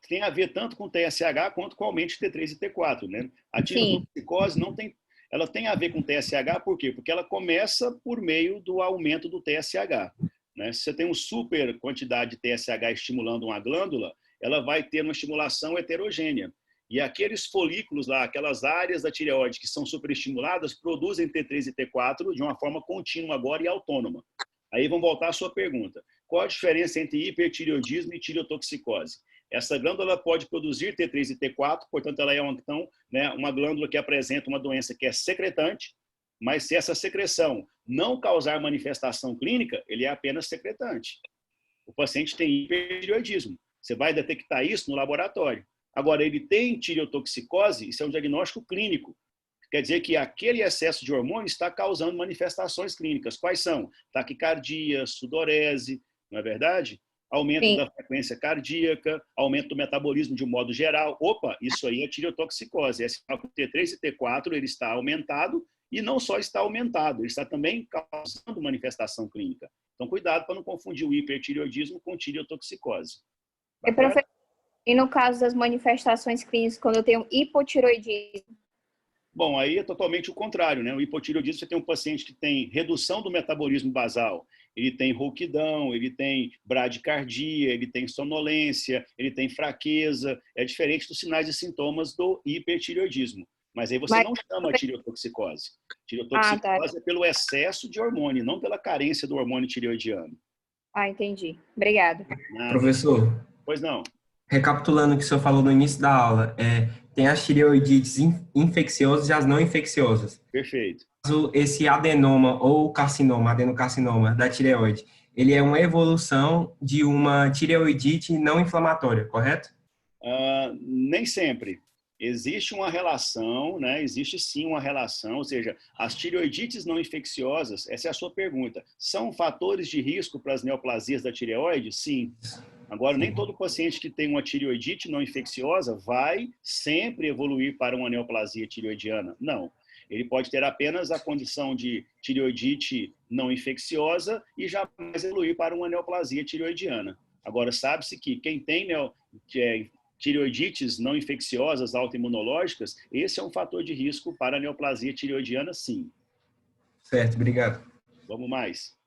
tem a ver tanto com TSH quanto com aumento de T3 e T4, né? A tireotoxicose não tem, ela tem a ver com TSH, por quê? Porque ela começa por meio do aumento do TSH. Né? Se você tem uma super quantidade de TSH estimulando uma glândula, ela vai ter uma estimulação heterogênea. E aqueles folículos lá, aquelas áreas da tireoide que são superestimuladas, produzem T3 e T4 de uma forma contínua agora e autônoma. Aí vamos voltar à sua pergunta. Qual a diferença entre hipertireoidismo e tireotoxicose? Essa glândula pode produzir T3 e T4, portanto, ela é então, né, uma glândula que apresenta uma doença que é secretante, mas se essa secreção não causar manifestação clínica, ele é apenas secretante. O paciente tem hipertireoidismo. Você vai detectar isso no laboratório. Agora, ele tem tireotoxicose, isso é um diagnóstico clínico. Quer dizer que aquele excesso de hormônio está causando manifestações clínicas. Quais são? Taquicardia, sudorese, não é verdade? Aumento Sim. da frequência cardíaca, aumento do metabolismo de um modo geral. Opa, isso aí é tireotoxicose. Esse T3 e T4 ele está aumentado e não só está aumentado, ele está também causando manifestação clínica. Então, cuidado para não confundir o hipertireoidismo com tireotoxicose. E no caso das manifestações clínicas, quando eu tenho hipotireoidismo? Bom, aí é totalmente o contrário, né? O hipotireoidismo, você tem um paciente que tem redução do metabolismo basal, ele tem rouquidão, ele tem bradicardia, ele tem sonolência, ele tem fraqueza, é diferente dos sinais e sintomas do hipertireoidismo. Mas aí você não chama tireotoxicose. Tireotoxicose é pelo excesso de hormônio, não pela carência do hormônio tireoidiano. Ah, entendi. Obrigada. Professor. Pois não. Recapitulando o que o senhor falou no início da aula, tem as tireoidites infecciosas e as não infecciosas. Perfeito. Esse adenoma ou carcinoma, adenocarcinoma da tireoide, ele é uma evolução de uma tireoidite não inflamatória, correto? Nem sempre. Existe uma relação, né? Existe sim uma relação, ou seja, as tireoidites não infecciosas, essa é a sua pergunta, são fatores de risco para as neoplasias da tireoide? Sim. Agora, nem todo paciente que tem uma tireoidite não infecciosa vai sempre evoluir para uma neoplasia tireoidiana. Não. Ele pode ter apenas a condição de tireoidite não infecciosa e jamais evoluir para uma neoplasia tireoidiana. Agora, sabe-se que quem tem tireoidites não infecciosas autoimunológicas, esse é um fator de risco para a neoplasia tireoidiana, sim. Certo, obrigado. Vamos mais.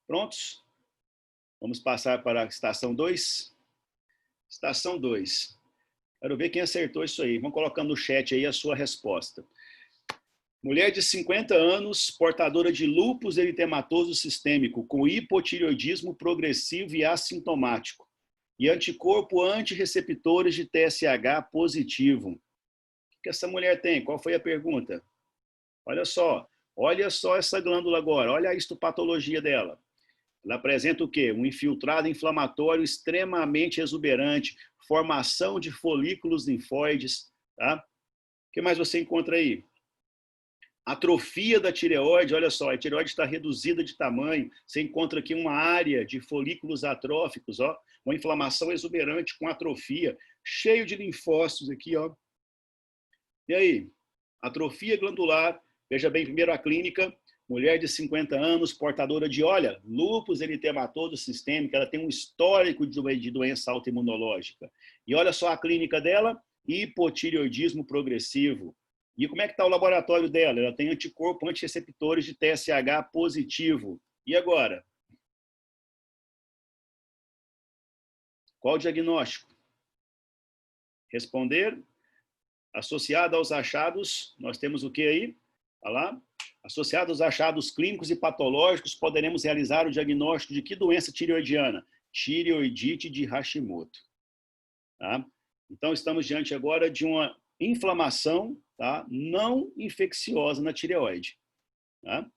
Prontos? Vamos passar para a estação 2. Estação 2. Quero ver quem acertou isso aí. Vamos colocando no chat aí a sua resposta. Mulher de 50 anos, portadora de lúpus eritematoso sistêmico, com hipotireoidismo progressivo e assintomático, e anticorpo antirreceptores de TSH positivo. O que essa mulher tem? Qual foi a pergunta? Olha só essa glândula agora, olha a histopatologia dela. Ela apresenta o quê? Um infiltrado inflamatório extremamente exuberante, formação de folículos linfóides, tá? O que mais você encontra aí? Atrofia da tireoide, olha só, a tireoide está reduzida de tamanho, você encontra aqui uma área de folículos atróficos, ó, uma inflamação exuberante com atrofia, cheio de linfócitos aqui, ó. E aí? Atrofia glandular, veja bem, primeiro a clínica, mulher de 50 anos, portadora de, olha, lúpus eritematoso sistêmico, ela tem um histórico de doença autoimunológica. E olha só a clínica dela, hipotireoidismo progressivo. E como é que está o laboratório dela? Ela tem anticorpo antirreceptores de TSH positivo. E agora? Qual o diagnóstico? Responder. Associado aos achados, nós temos o que aí? Olha lá. Associado aos achados clínicos e patológicos, poderemos realizar o diagnóstico de que doença tireoidiana? Tireoidite de Hashimoto. Tá? Então, estamos diante agora de uma inflamação, tá, não infecciosa na tireoide. Tá?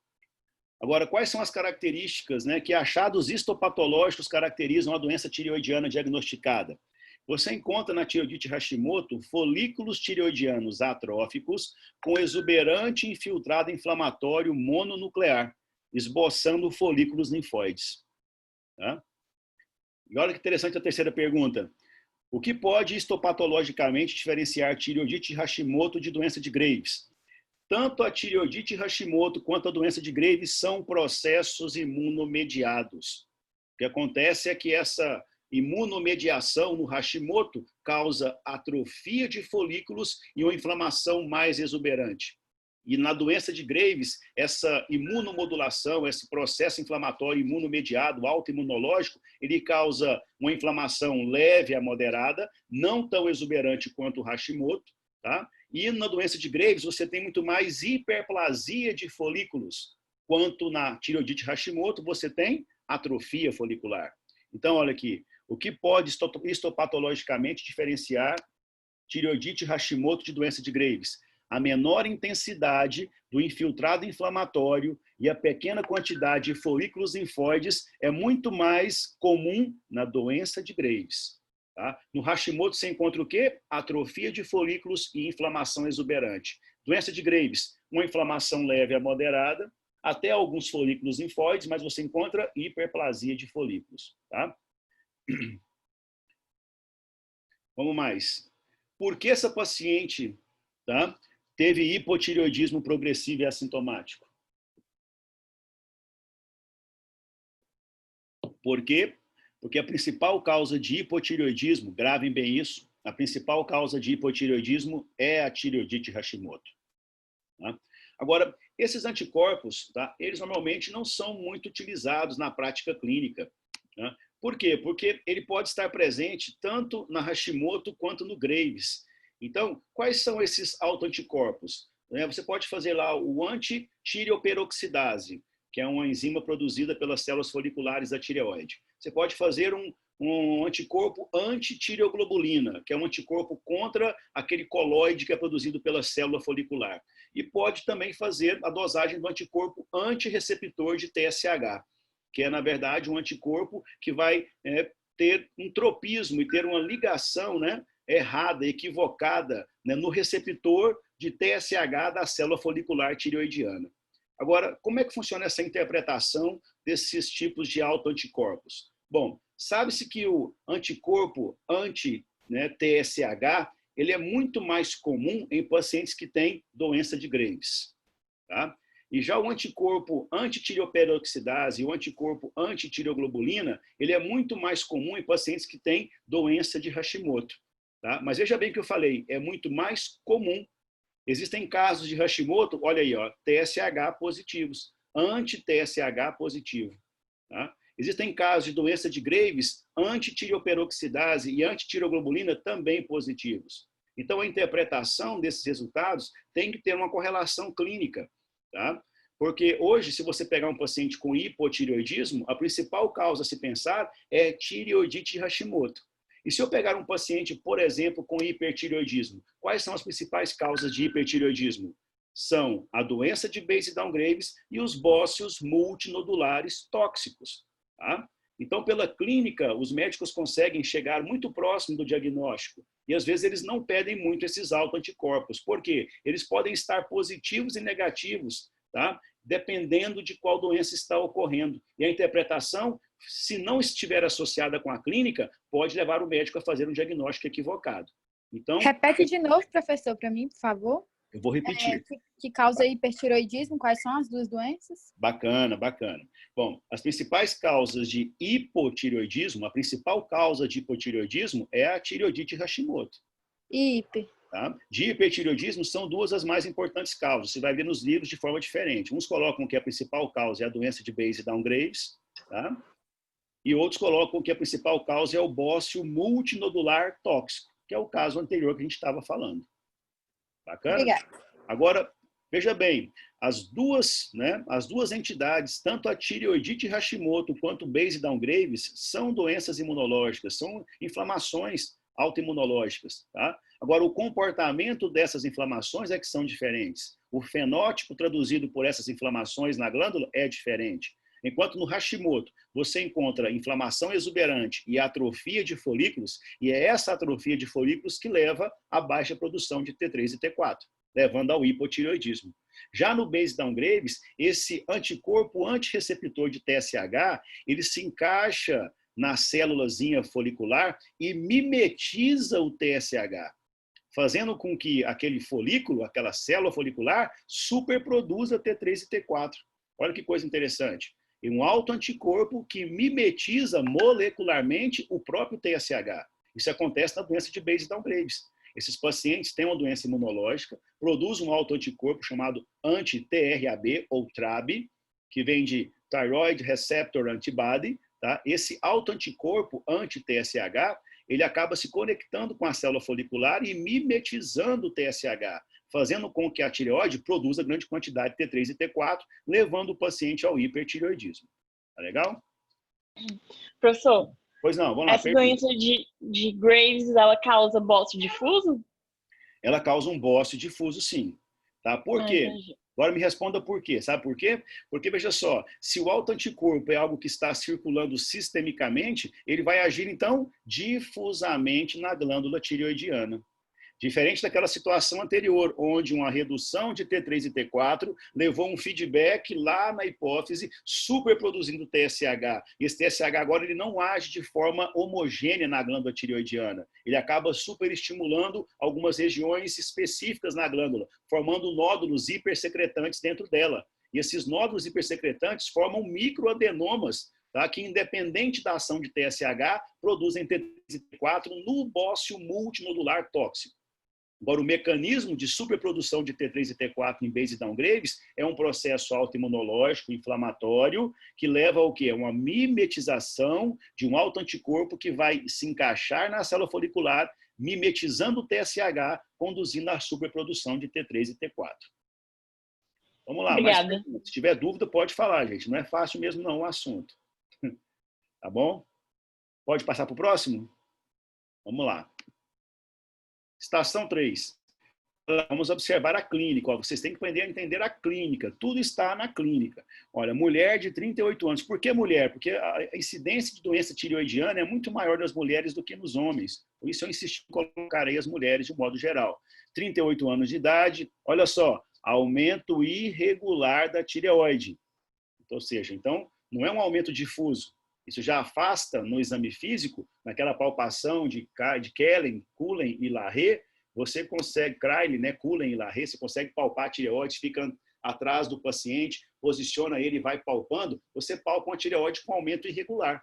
Agora, quais são as características, né, que achados histopatológicos caracterizam a doença tireoidiana diagnosticada? Você encontra na tireoidite Hashimoto folículos tireoidianos atróficos com exuberante infiltrado inflamatório mononuclear, esboçando folículos linfóides. Tá? E olha que interessante a terceira pergunta. O que pode histopatologicamente diferenciar tireoidite Hashimoto de doença de Graves? Tanto a tireoidite Hashimoto quanto a doença de Graves são processos imunomediados. O que acontece é que essa imunomediação no Hashimoto causa atrofia de folículos e uma inflamação mais exuberante. E na doença de Graves, essa imunomodulação, esse processo inflamatório imunomediado, autoimunológico, ele causa uma inflamação leve a moderada, não tão exuberante quanto o Hashimoto, tá? E na doença de Graves, você tem muito mais hiperplasia de folículos, quanto na tireoidite Hashimoto, você tem atrofia folicular. Então, olha aqui, o que pode histopatologicamente diferenciar tireoidite Hashimoto de doença de Graves? A menor intensidade do infiltrado inflamatório e a pequena quantidade de folículos linfóides é muito mais comum na doença de Graves. Tá? No Hashimoto você encontra o quê? Atrofia de folículos e inflamação exuberante. Doença de Graves, uma inflamação leve a moderada, até alguns folículos linfóides, mas você encontra hiperplasia de folículos. Tá? Vamos mais. Por que essa paciente, tá, teve hipotireoidismo progressivo e assintomático? Por quê? Porque a principal causa de hipotireoidismo, gravem bem isso, a principal causa de hipotireoidismo é a tireoidite Hashimoto. Tá? Agora, esses anticorpos, tá, eles normalmente não são muito utilizados na prática clínica. Tá? Por quê? Porque ele pode estar presente tanto na Hashimoto quanto no Graves. Então, quais são esses autoanticorpos? Você pode fazer lá o anti-tireoperoxidase, que é uma enzima produzida pelas células foliculares da tireoide. Você pode fazer um anticorpo anti-tireoglobulina, que é um anticorpo contra aquele coloide que é produzido pela célula folicular. E pode também fazer a dosagem do anticorpo antirreceptor de TSH, que é, na verdade, um anticorpo que vai ter um tropismo e ter uma ligação, né, errada, equivocada, né, no receptor de TSH da célula folicular tireoidiana. Agora, como é que funciona essa interpretação desses tipos de autoanticorpos? Bom, sabe-se que o anticorpo anti-TSH, ele é muito mais comum em pacientes que têm doença de Graves. Tá? E já o anticorpo anti-tireoperoxidase e o anticorpo anti-tireoglobulina, ele é muito mais comum em pacientes que têm doença de Hashimoto. Tá? Mas veja bem o que eu falei, é muito mais comum. Existem casos de Hashimoto, olha aí, ó, TSH positivos, anti-TSH positivo. Tá? Existem casos de doença de Graves, anti-tireoperoxidase e anti-tireoglobulina também positivos. Então, a interpretação desses resultados tem que ter uma correlação clínica. Tá? Porque hoje, se você pegar um paciente com hipotireoidismo, a principal causa a se pensar é tireoidite Hashimoto. E se eu pegar um paciente, por exemplo, com hipertireoidismo, quais são as principais causas de hipertireoidismo? São a doença de Base-Down-Graves e os bócios multinodulares tóxicos. Tá? Então, pela clínica, os médicos conseguem chegar muito próximo do diagnóstico. E, às vezes, eles não pedem muito esses autoanticorpos. Por quê? Eles podem estar positivos e negativos, tá? Dependendo de qual doença está ocorrendo. E a interpretação, se não estiver associada com a clínica, pode levar o médico a fazer um diagnóstico equivocado. Então, repete de novo, professor, para mim, por favor. Eu vou repetir. Que causa hipertireoidismo? Quais são as duas doenças? Bacana, bacana. Bom, as principais causas de hipotireoidismo, a principal causa de hipotireoidismo é a tireoidite Hashimoto. Hiper. Tá? De hipertireoidismo são duas as mais importantes causas. Você vai ver nos livros de forma diferente. Uns colocam que a principal causa é a doença de Base-Down-Graves, tá? E outros colocam que a principal causa é o bócio multinodular tóxico, que é o caso anterior que a gente estava falando. Bacana? Obrigada. Agora, veja bem, as duas entidades, tanto a tireoidite Hashimoto quanto o Base-Down-Graves, são doenças imunológicas, são inflamações autoimunológicas. Tá? Agora, o comportamento dessas inflamações é que são diferentes. O fenótipo traduzido por essas inflamações na glândula é diferente. Enquanto no Hashimoto você encontra inflamação exuberante e atrofia de folículos, e é essa atrofia de folículos que leva à baixa produção de T3 e T4, levando ao hipotireoidismo. Já no Base-Down-Graves, esse anticorpo antirreceptor de TSH, ele se encaixa na célulazinha folicular e mimetiza o TSH, fazendo com que aquele folículo, aquela célula folicular, superproduza T3 e T4. Olha que coisa interessante. É um autoanticorpo que mimetiza molecularmente o próprio TSH. Isso acontece na doença de Base-Down-Graves. Esses pacientes têm uma doença imunológica, produzem um autoanticorpo chamado anti-TRAB ou TRAB, que vem de Thyroid Receptor Antibody. Tá? Esse autoanticorpo anti-TSH, ele acaba se conectando com a célula folicular e mimetizando o TSH, fazendo com que a tireoide produza grande quantidade de T3 e T4, levando o paciente ao hipertireoidismo. Tá legal? Professor, pois não, vamos lá. Essa doença de Graves, ela causa bócio difuso? Ela causa um bócio difuso, sim. Tá? Por quê? Agora me responda por quê. Sabe por quê? Porque, veja só, se o autoanticorpo é algo que está circulando sistemicamente, ele vai agir, então, difusamente na glândula tireoidiana. Diferente daquela situação anterior, onde uma redução de T3 e T4 levou um feedback lá na hipófise, superproduzindo TSH. E esse TSH agora ele não age de forma homogênea na glândula tireoidiana. Ele acaba superestimulando algumas regiões específicas na glândula, formando nódulos hipersecretantes dentro dela. E esses nódulos hipersecretantes formam microadenomas, tá? Que, independente da ação de TSH, produzem T3 e T4 no bócio multinodular tóxico. Agora, o mecanismo de superprodução de T3 e T4 em base downgrades é um processo autoimunológico inflamatório que leva ao quê? Uma mimetização de um autoanticorpo que vai se encaixar na célula folicular, mimetizando o TSH, conduzindo à superprodução de T3 e T4. Vamos lá. Obrigada. Mas, se tiver dúvida, pode falar, gente. Não é fácil mesmo não o assunto. Tá bom? Pode passar para o próximo? Vamos lá. Estação 3. Vamos observar a clínica. Vocês têm que aprender a entender a clínica. Tudo está na clínica. Olha, mulher de 38 anos. Por que mulher? Porque a incidência de doença tireoidiana é muito maior nas mulheres do que nos homens. Por isso eu insisti em colocar aí as mulheres de modo geral. 38 anos de idade. Olha só, aumento irregular da tireoide. Ou seja, então, não é um aumento difuso. Isso já afasta no exame físico, naquela palpação de Kellen, Cullen e Larré, você consegue, Kraile, né, Cullen e Larré, você consegue palpar a tireoide, fica atrás do paciente, posiciona ele e vai palpando, você palpa uma tireoide com aumento irregular.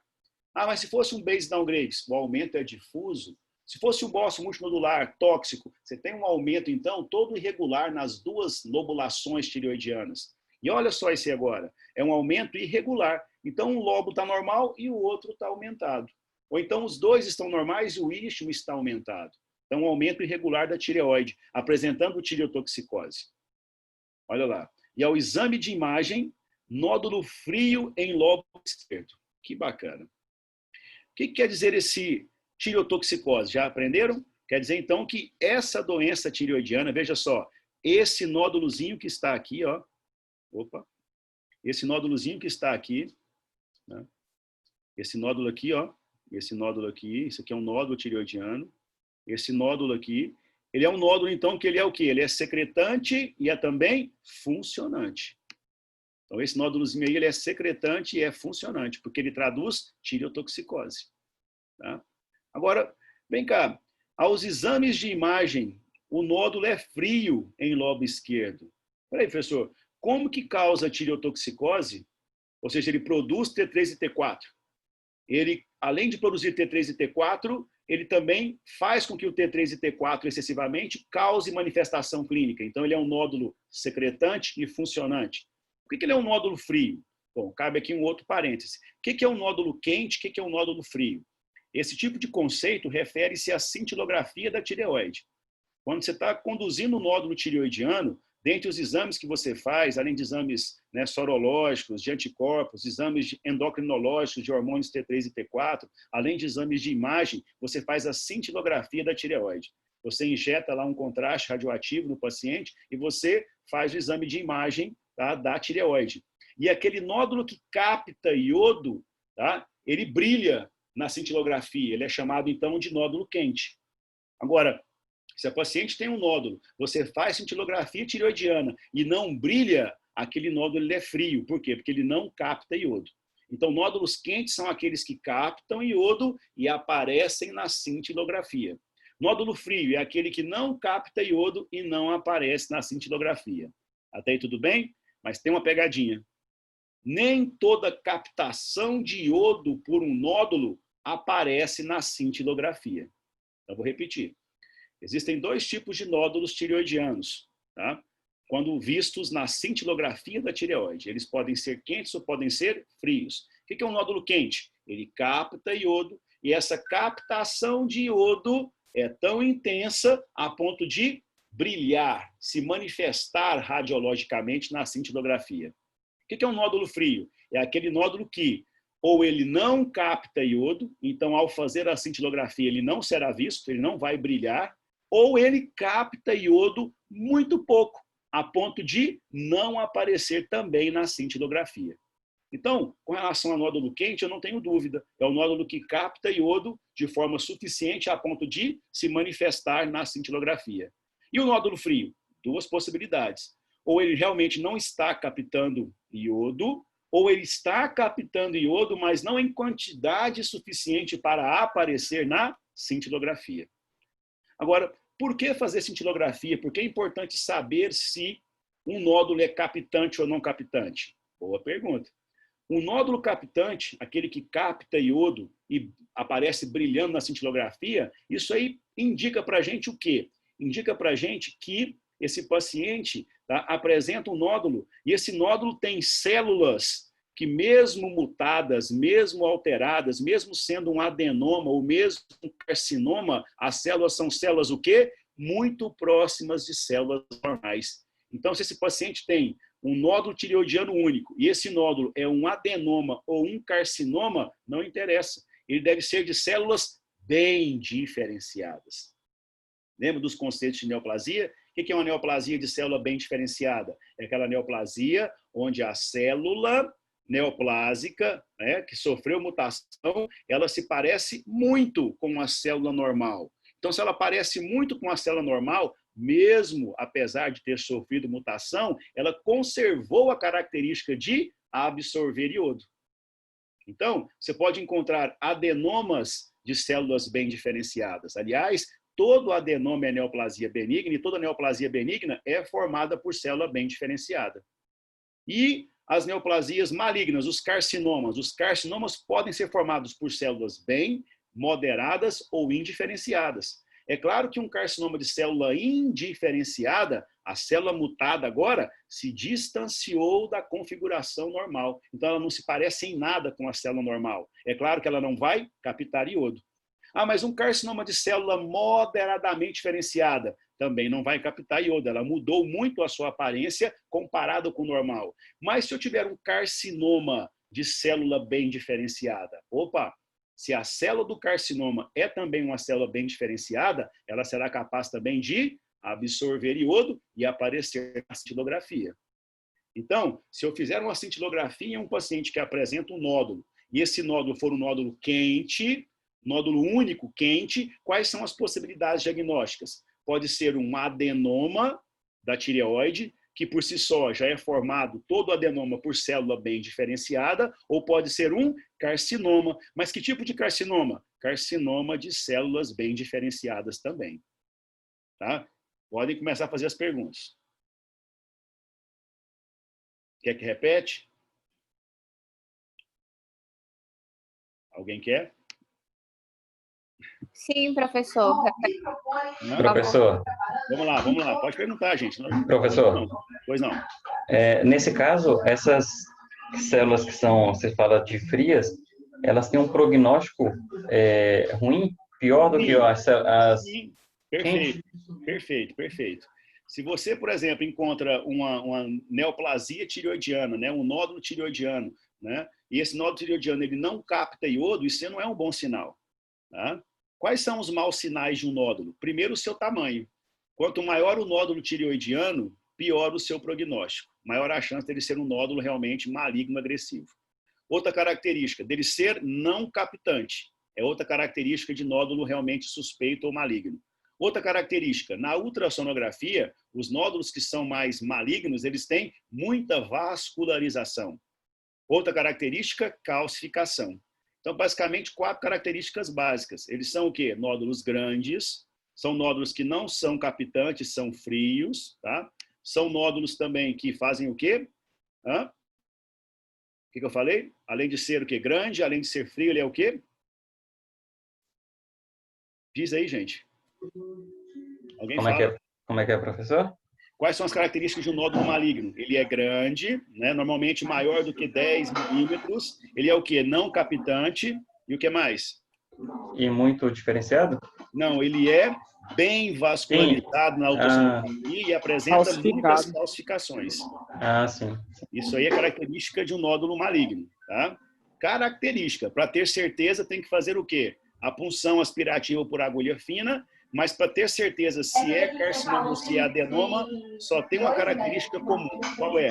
Ah, mas se fosse um base downgrades, o aumento é difuso. Se fosse um bócio multinodular tóxico, você tem um aumento, então, todo irregular nas duas lobulações tireoidianas. E olha só esse agora, é um aumento irregular. Então, um lobo está normal e o outro está aumentado. Ou então, os dois estão normais e o istmo está aumentado. Então, um aumento irregular da tireoide, apresentando tireotoxicose. Olha lá. E ao exame de imagem, nódulo frio em lobo esquerdo. Que bacana. O que quer dizer esse tireotoxicose? Já aprenderam? Quer dizer, então, que essa doença tireoidiana, veja só, esse nódulozinho que está aqui, ó, opa, esse nódulozinho que está aqui, né? Esse nódulo aqui, ó, esse nódulo aqui, isso aqui é um nódulo tireoidiano, esse nódulo aqui, ele é um nódulo, então, que ele é o quê? Ele é secretante e é também funcionante. Então, esse nódulozinho aí, ele é secretante e é funcionante, porque ele traduz tireotoxicose. Tá? Agora, vem cá, aos exames de imagem, o nódulo é frio em lobo esquerdo. Peraí, professor, como que causa tireotoxicose? Ou seja, ele produz T3 e T4. Ele, além de produzir T3 e T4, ele também faz com que o T3 e T4 excessivamente cause manifestação clínica. Então, ele é um nódulo secretante e funcionante. Por que ele é um nódulo frio? Bom, cabe aqui um outro parêntese. O que é um nódulo quente? O que é um nódulo frio? Esse tipo de conceito refere-se à cintilografia da tireoide. Quando você está conduzindo o nódulo tireoidiano, dentre os exames que você faz, além de exames, né, sorológicos, de anticorpos, exames endocrinológicos de hormônios T3 e T4, além de exames de imagem, você faz a cintilografia da tireoide. Você injeta lá um contraste radioativo no paciente e você faz o exame de imagem, tá, da tireoide. E aquele nódulo que capta iodo, tá, ele brilha na cintilografia, ele é chamado então de nódulo quente. Agora, se a paciente tem um nódulo, você faz cintilografia tireoidiana e não brilha, aquele nódulo ele é frio. Por quê? Porque ele não capta iodo. Então, nódulos quentes são aqueles que captam iodo e aparecem na cintilografia. Nódulo frio é aquele que não capta iodo e não aparece na cintilografia. Até aí tudo bem? Mas tem uma pegadinha. Nem toda captação de iodo por um nódulo aparece na cintilografia. Então, vou repetir. Existem dois tipos de nódulos tireoidianos, tá? Quando vistos na cintilografia da tireoide. Eles podem ser quentes ou podem ser frios. O que é um nódulo quente? Ele capta iodo e essa captação de iodo é tão intensa a ponto de brilhar, se manifestar radiologicamente na cintilografia. O que é um nódulo frio? É aquele nódulo que ou ele não capta iodo, então ao fazer a cintilografia ele não será visto, ele não vai brilhar, ou ele capta iodo muito pouco, a ponto de não aparecer também na cintilografia. Então, com relação ao nódulo quente, eu não tenho dúvida. É o nódulo que capta iodo de forma suficiente a ponto de se manifestar na cintilografia. E o nódulo frio? Duas possibilidades. Ou ele realmente não está captando iodo, ou ele está captando iodo, mas não em quantidade suficiente para aparecer na cintilografia. Agora, por que fazer cintilografia? Porque é importante saber se um nódulo é captante ou não captante. Boa pergunta. Um nódulo captante, aquele que capta iodo e aparece brilhando na cintilografia, isso aí indica para a gente o quê? Indica para a gente que esse paciente, tá, apresenta um nódulo, e esse nódulo tem células que, mesmo mutadas, mesmo alteradas, mesmo sendo um adenoma ou mesmo um carcinoma, as células são células o quê? Muito próximas de células normais. Então, se esse paciente tem um nódulo tireoidiano único, e esse nódulo é um adenoma ou um carcinoma, não interessa. Ele deve ser de células bem diferenciadas. Lembra dos conceitos de neoplasia? O que é uma neoplasia de célula bem diferenciada? É aquela neoplasia onde a célula neoplásica, né, que sofreu mutação, ela se parece muito com a célula normal. Então, se ela parece muito com a célula normal, mesmo apesar de ter sofrido mutação, ela conservou a característica de absorver iodo. Então, você pode encontrar adenomas de células bem diferenciadas. Aliás, todo adenoma é neoplasia benigna e toda neoplasia benigna é formada por célula bem diferenciada. E as neoplasias malignas, os carcinomas podem ser formados por células bem, moderadas ou indiferenciadas. É claro que um carcinoma de célula indiferenciada, a célula mutada agora, se distanciou da configuração normal. Então, ela não se parece em nada com a célula normal. É claro que ela não vai captar iodo. Ah, mas um carcinoma de célula moderadamente diferenciada também não vai captar iodo. Ela mudou muito a sua aparência comparado com o normal. Mas se eu tiver um carcinoma de célula bem diferenciada, opa, se a célula do carcinoma é também uma célula bem diferenciada, ela será capaz também de absorver iodo e aparecer na cintilografia. Então, se eu fizer uma cintilografia em um paciente que apresenta um nódulo, e esse nódulo for um nódulo quente, nódulo único quente, quais são as possibilidades diagnósticas? Pode ser um adenoma da tireoide, que por si só já é formado todo adenoma por célula bem diferenciada, ou pode ser um carcinoma. Mas que tipo de carcinoma? Carcinoma de células bem diferenciadas também. Tá? Podem começar a fazer as perguntas. Quer que repete? Alguém quer? Sim, professor. Professor. Vamos lá. Pode perguntar, gente. Professor. Pois não. Nesse caso, essas células que são, você fala de frias, elas têm um prognóstico ruim, pior do que as... Sim. Perfeito. Se você, por exemplo, encontra uma neoplasia tireoidiana, né, um nódulo tireoidiano, né, e esse nódulo tireoidiano ele não capta iodo, isso não é um bom sinal. Tá? Quais são os maus sinais de um nódulo? Primeiro, o seu tamanho. Quanto maior o nódulo tireoidiano, pior o seu prognóstico. Maior a chance dele ser um nódulo realmente maligno, agressivo. Outra característica, dele ser não captante. É outra característica de nódulo realmente suspeito ou maligno. Outra característica, na ultrassonografia, os nódulos que são mais malignos, eles têm muita vascularização. Outra característica, calcificação. Então, basicamente, 4 características básicas. Eles são o quê? Nódulos grandes, são nódulos que não são captantes, são frios, tá? São nódulos também que fazem o quê? O que eu falei? Além de ser o quê? Grande, além de ser frio, ele é o quê? Diz aí, gente. Alguém fala? Como é que é, professor? Quais são as características de um nódulo maligno? Ele é grande, né? Normalmente maior do que 10 milímetros. Ele é o quê? Não captante. E o que mais? E muito diferenciado? Não, ele é bem vascularizado na ultrassonografia e apresenta muitas calcificações. Sim. Isso aí é característica de um nódulo maligno. Tá? Característica. Para ter certeza, tem que fazer o quê? A punção aspirativa por agulha fina, Mas para ter certeza se é carcinoma ou se é adenoma, só tem uma característica comum. Qual é?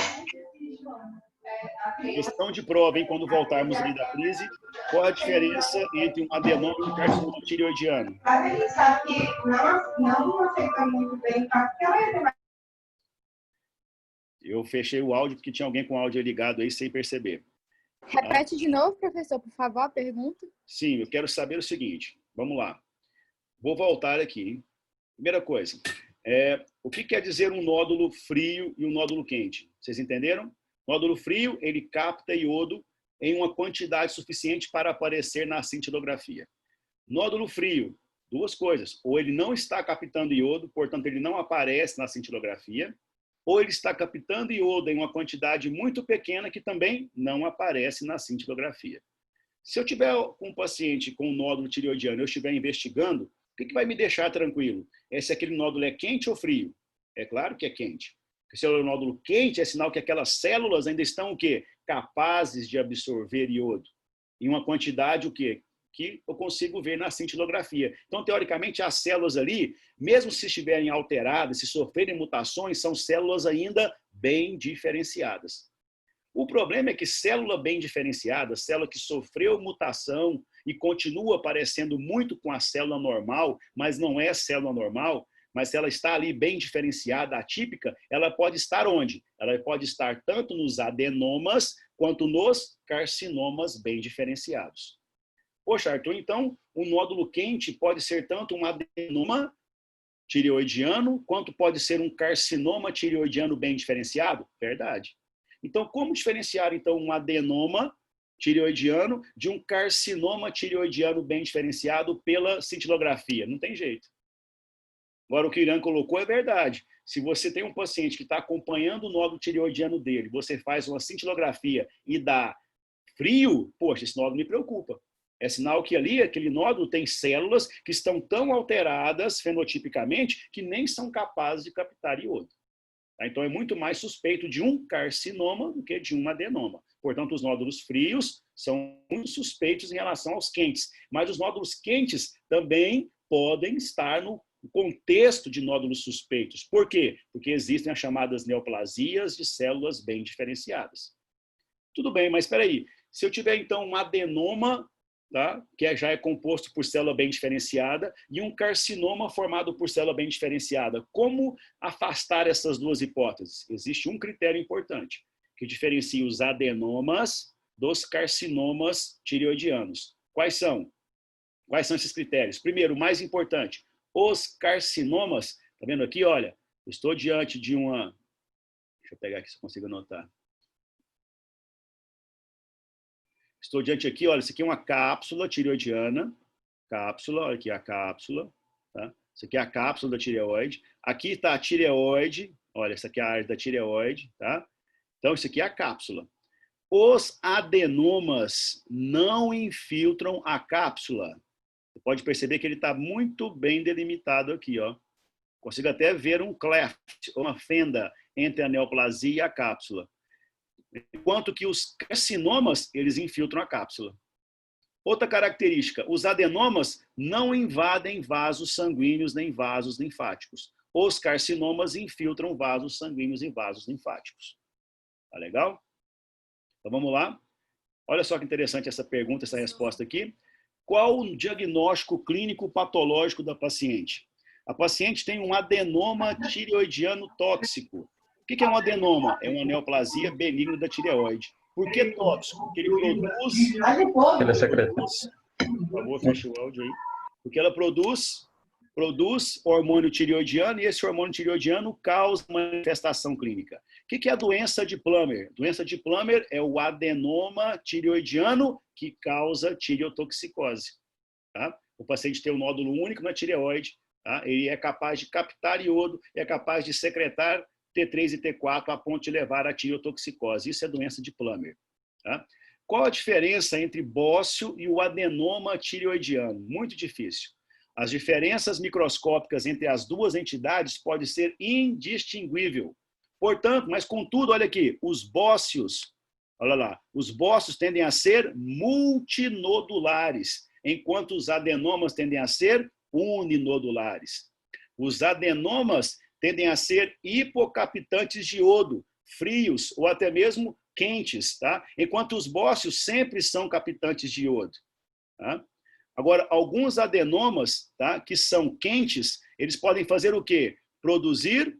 Questão de prova, hein? Quando voltarmos ali da crise, qual a diferença entre um adenoma e um carcinoma tireoidiano? Mas ele sabe que não aceita muito bem, porque ela Eu fechei o áudio porque tinha alguém com o áudio ligado aí sem perceber. Repete de novo, professor, por favor, a pergunta. Sim, eu quero saber o seguinte. Vamos lá. Vou voltar aqui, hein? Primeira coisa. O que quer dizer um nódulo frio e um nódulo quente? Vocês entenderam? Nódulo frio, ele capta iodo em uma quantidade suficiente para aparecer na cintilografia. Nódulo frio, duas coisas. Ou ele não está captando iodo, portanto, ele não aparece na cintilografia, ou ele está captando iodo em uma quantidade muito pequena que também não aparece na cintilografia. Se eu tiver um paciente com um nódulo tireoidiano e eu estiver investigando, o que vai me deixar tranquilo? Se aquele nódulo é quente ou frio? É claro que é quente. Se é um nódulo quente, é sinal que aquelas células ainda estão o quê? Capazes de absorver iodo. Em uma quantidade o quê? Que eu consigo ver na cintilografia. Então, teoricamente, as células ali, mesmo se estiverem alteradas, se sofrerem mutações, são células ainda bem diferenciadas. O problema é que célula bem diferenciada, célula que sofreu mutação e continua aparecendo muito com a célula normal, mas não é célula normal, mas se ela está ali bem diferenciada, atípica, ela pode estar onde? Ela pode estar tanto nos adenomas quanto nos carcinomas bem diferenciados. Poxa, Arthur, então o nódulo quente pode ser tanto um adenoma tireoidiano, quanto pode ser um carcinoma tireoidiano bem diferenciado? Verdade. Então, como diferenciar então um adenoma tireoidiano de um carcinoma tireoidiano bem diferenciado pela cintilografia? Não tem jeito. Agora, o que o Irã colocou é verdade. Se você tem um paciente que está acompanhando o nódulo tireoidiano dele, você faz uma cintilografia e dá frio, poxa, esse nódulo me preocupa. É sinal que ali, aquele nódulo tem células que estão tão alteradas fenotipicamente que nem são capazes de captar iodo. Então, é muito mais suspeito de um carcinoma do que de um adenoma. Portanto, os nódulos frios são muito suspeitos em relação aos quentes. Mas os nódulos quentes também podem estar no contexto de nódulos suspeitos. Por quê? Porque existem as chamadas neoplasias de células bem diferenciadas. Tudo bem, mas espera aí. Se eu tiver, então, um adenoma, tá? Que já é composto por célula bem diferenciada, e um carcinoma formado por célula bem diferenciada. Como afastar essas duas hipóteses? Existe um critério importante, que diferencia os adenomas dos carcinomas tireoidianos. Quais são? Quais são esses critérios? Primeiro, o mais importante, os carcinomas, tá vendo aqui, olha, eu estou diante de uma... Deixa eu pegar aqui se eu consigo anotar. Estou diante aqui, olha, isso aqui é uma cápsula tireoidiana, cápsula, olha aqui a cápsula, tá? Isso aqui é a cápsula da tireoide. Aqui está a tireoide, olha, essa aqui é a área da tireoide, tá? Então, isso aqui é a cápsula. Os adenomas não infiltram a cápsula. Você pode perceber que ele está muito bem delimitado aqui, ó. Consigo até ver um cleft, uma fenda entre a neoplasia e a cápsula. Enquanto que os carcinomas, eles infiltram a cápsula. Outra característica, os adenomas não invadem vasos sanguíneos nem vasos linfáticos. Os carcinomas infiltram vasos sanguíneos e vasos linfáticos. Tá legal? Então vamos lá. Olha só que interessante essa pergunta, essa resposta aqui. Qual o diagnóstico clínico patológico da paciente? A paciente tem um adenoma tireoidiano tóxico. O que é um adenoma? É uma neoplasia benigna da tireoide. Por que tóxico? Porque ele produz... Ele é secreto. Por favor, feche o áudio aí. Porque ela produz hormônio tireoidiano e esse hormônio tireoidiano causa manifestação clínica. O que é a doença de Plummer? Doença de Plummer é o adenoma tireoidiano que causa tireotoxicose. Tá? O paciente tem um nódulo único na tireoide, tá? Ele é capaz de captar iodo, é capaz de secretar T3 e T4 a ponto de levar a tireotoxicose. Isso é doença de Plummer. Tá? Qual a diferença entre bócio e o adenoma tireoidiano? Muito difícil. As diferenças microscópicas entre as duas entidades podem ser indistinguíveis. Portanto, mas contudo, olha aqui, os bócios, olha lá, os bócios tendem a ser multinodulares, enquanto os adenomas tendem a ser uninodulares. Os adenomas tendem a ser hipocaptantes de iodo, frios ou até mesmo quentes, tá? Enquanto os bócios sempre são captantes de iodo. Tá? Agora, alguns adenomas, tá, que são quentes, eles podem fazer o quê? Produzir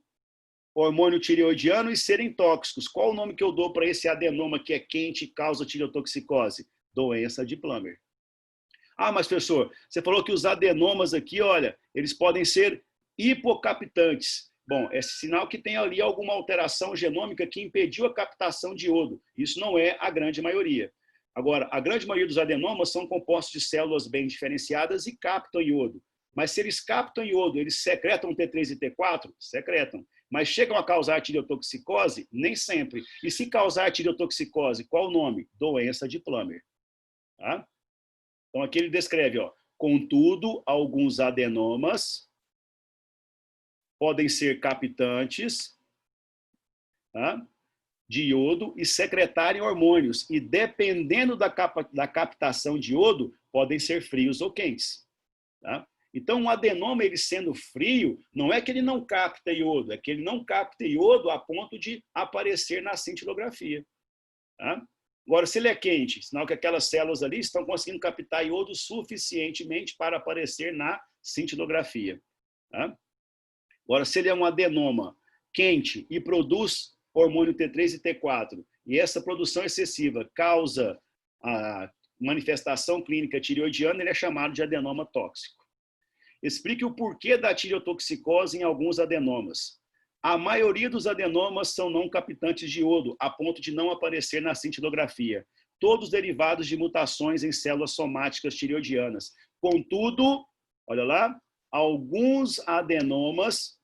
hormônio tireoidiano e serem tóxicos. Qual o nome que eu dou para esse adenoma que é quente e causa tireotoxicose? Doença de Plummer. Ah, mas professor, você falou que os adenomas aqui, olha, eles podem ser hipocaptantes. Bom, é sinal que tem ali alguma alteração genômica que impediu a captação de iodo. Isso não é a grande maioria. Agora, a grande maioria dos adenomas são compostos de células bem diferenciadas e captam iodo. Mas se eles captam iodo, eles secretam T3 e T4? Secretam. Mas chegam a causar tireotoxicose? Nem sempre. E se causar tireotoxicose, qual o nome? Doença de Plummer. Tá? Então, aqui ele descreve, ó, contudo, alguns adenomas podem ser captantes, tá, de iodo e secretarem hormônios. E, dependendo da captação de iodo, podem ser frios ou quentes. Tá? Então, um adenoma, ele sendo frio, não é que ele não capta iodo, é que ele não capta iodo a ponto de aparecer na cintilografia. Tá? Agora, se ele é quente, sinal que aquelas células ali estão conseguindo captar iodo suficientemente para aparecer na cintilografia. Tá? Agora, se ele é um adenoma quente e produz hormônio T3 e T4, e essa produção excessiva causa a manifestação clínica tireoidiana, ele é chamado de adenoma tóxico. Explique o porquê da tireotoxicose em alguns adenomas. A maioria dos adenomas são não captantes de iodo, a ponto de não aparecer na cintilografia. Todos derivados de mutações em células somáticas tireoidianas. Contudo, olha lá, alguns adenomas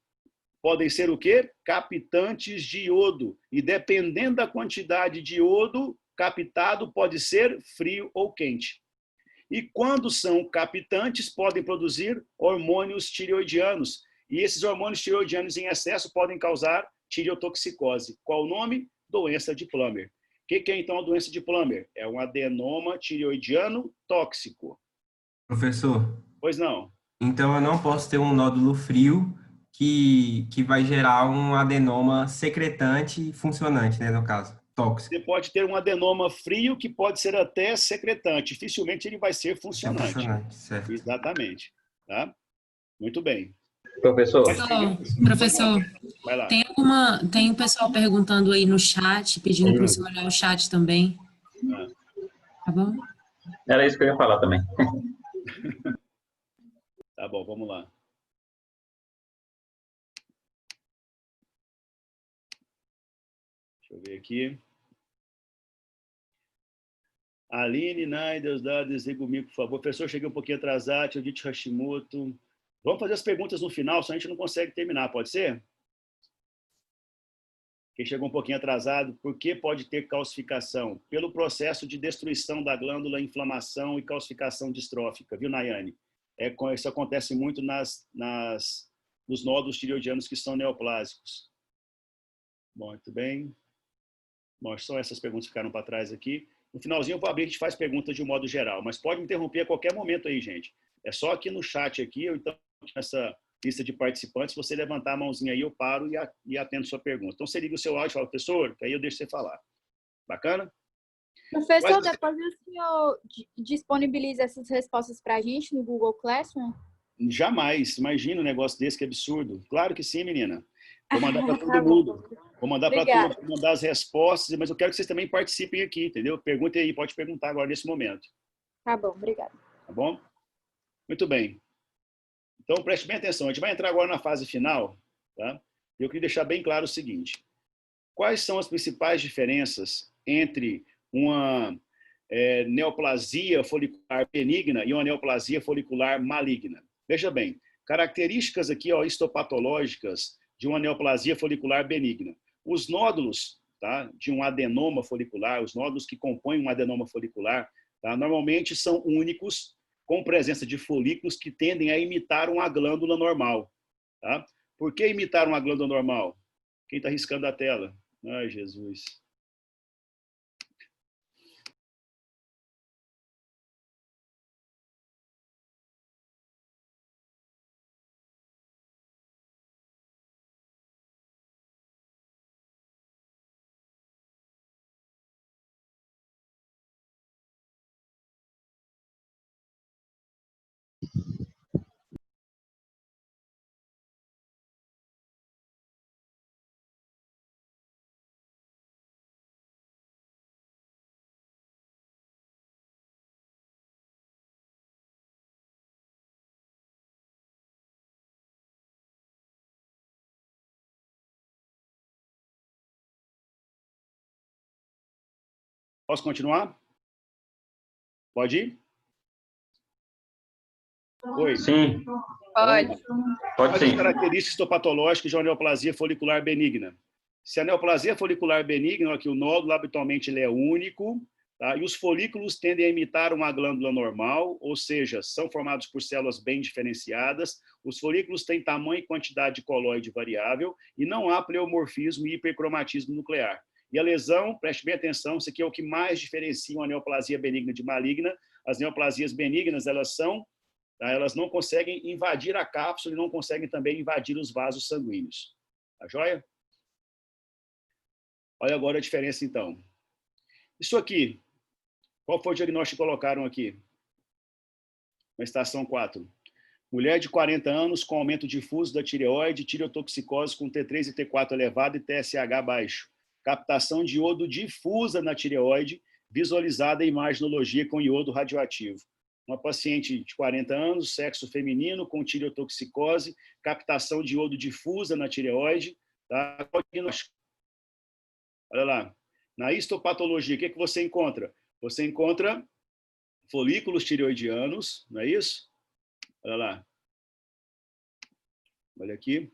podem ser o quê? Captantes de iodo. E dependendo da quantidade de iodo captado, pode ser frio ou quente. E quando são captantes, podem produzir hormônios tireoidianos. E esses hormônios tireoidianos em excesso podem causar tireotoxicose. Qual o nome? Doença de Plummer. O que é então a doença de Plummer? É um adenoma tireoidiano tóxico. Professor, Pois não. então eu não posso ter um nódulo frio que vai gerar um adenoma secretante funcionante, né, no caso, tóxico. Você pode ter um adenoma frio que pode ser até secretante. Dificilmente ele vai ser funcionante. Funcionante, certo. Exatamente. Tá? Muito bem. Professor, Professor, Vai lá. tem um pessoal perguntando aí no chat, pedindo para o senhor olhar o chat também. Ah. Tá bom? era isso que eu ia falar também. Tá bom, vamos lá. Deixa eu ver aqui. Aline, Naider, desliga o mic, por favor. Professor, cheguei um pouquinho atrasado, Teodite Hashimoto. Vamos fazer as perguntas no final, senão a gente não consegue terminar, pode ser? Quem chegou um pouquinho atrasado, por que pode ter calcificação? Pelo processo de destruição da glândula, inflamação e calcificação distrófica, viu, Nayane? Isso acontece muito nos nódulos tireoidianos que são neoplásicos. Bom, muito bem. Bom, só essas perguntas ficaram para trás aqui. No finalzinho eu vou abrir, a gente faz perguntas de um modo geral, mas pode me interromper a qualquer momento aí, gente. É só aqui no chat aqui, ou então nessa lista de participantes, se você levantar a mãozinha aí, eu paro e atendo sua pergunta. Então, você liga o seu áudio e fala, professor, que aí eu deixo você falar. Bacana? Professor, depois o senhor disponibiliza essas respostas para a gente no Google Classroom? Jamais. Imagina um negócio desse, que absurdo. Claro que sim, menina. Vou mandar para todo Tá mundo. Vou mandar para Obrigada. todos, vou mandar as respostas, mas eu quero que vocês também participem aqui, entendeu? Perguntem aí, pode perguntar agora nesse momento. Tá bom, obrigada. Tá bom? Muito bem. Então, preste bem atenção. A gente vai entrar agora na fase final, tá? Eu queria deixar bem claro o seguinte. Quais são as principais diferenças entre uma neoplasia folicular benigna e uma neoplasia folicular maligna? Veja bem, características aqui, ó, histopatológicas de uma neoplasia folicular benigna. Os nódulos, tá, de um adenoma folicular, os nódulos que compõem um adenoma folicular, tá, normalmente são únicos, com presença de folículos que tendem a imitar uma glândula normal. Tá? Por que imitar uma glândula normal? Quem está riscando a tela? Ai, Jesus. Posso continuar? Pode ir? Oi. Sim. Pode. Pode sim. As características histopatológicas de uma neoplasia folicular benigna. Se a neoplasia folicular benigna, que o nódulo habitualmente ele é único, tá? E os folículos tendem a imitar uma glândula normal, ou seja, são formados por células bem diferenciadas, os folículos têm tamanho e quantidade de colóide variável e não há pleomorfismo e hipercromatismo nuclear. E a lesão, preste bem atenção, isso aqui é o que mais diferencia uma neoplasia benigna de maligna. As neoplasias benignas, elas não conseguem invadir a cápsula e não conseguem também invadir os vasos sanguíneos. Tá joia? Olha agora a diferença, então. Isso aqui, qual foi o diagnóstico que colocaram aqui? Na estação 4. Mulher de 40 anos com aumento difuso da tireoide, tireotoxicose com T3 e T4 elevado e TSH baixo. Captação de iodo difusa na tireoide, visualizada em imaginologia com iodo radioativo. Uma paciente de 40 anos, sexo feminino, com tireotoxicose, captação de iodo difusa na tireoide. Tá? Olha lá. Na histopatologia, o que você encontra? Você encontra folículos tireoidianos, não é isso? Olha lá. Olha aqui.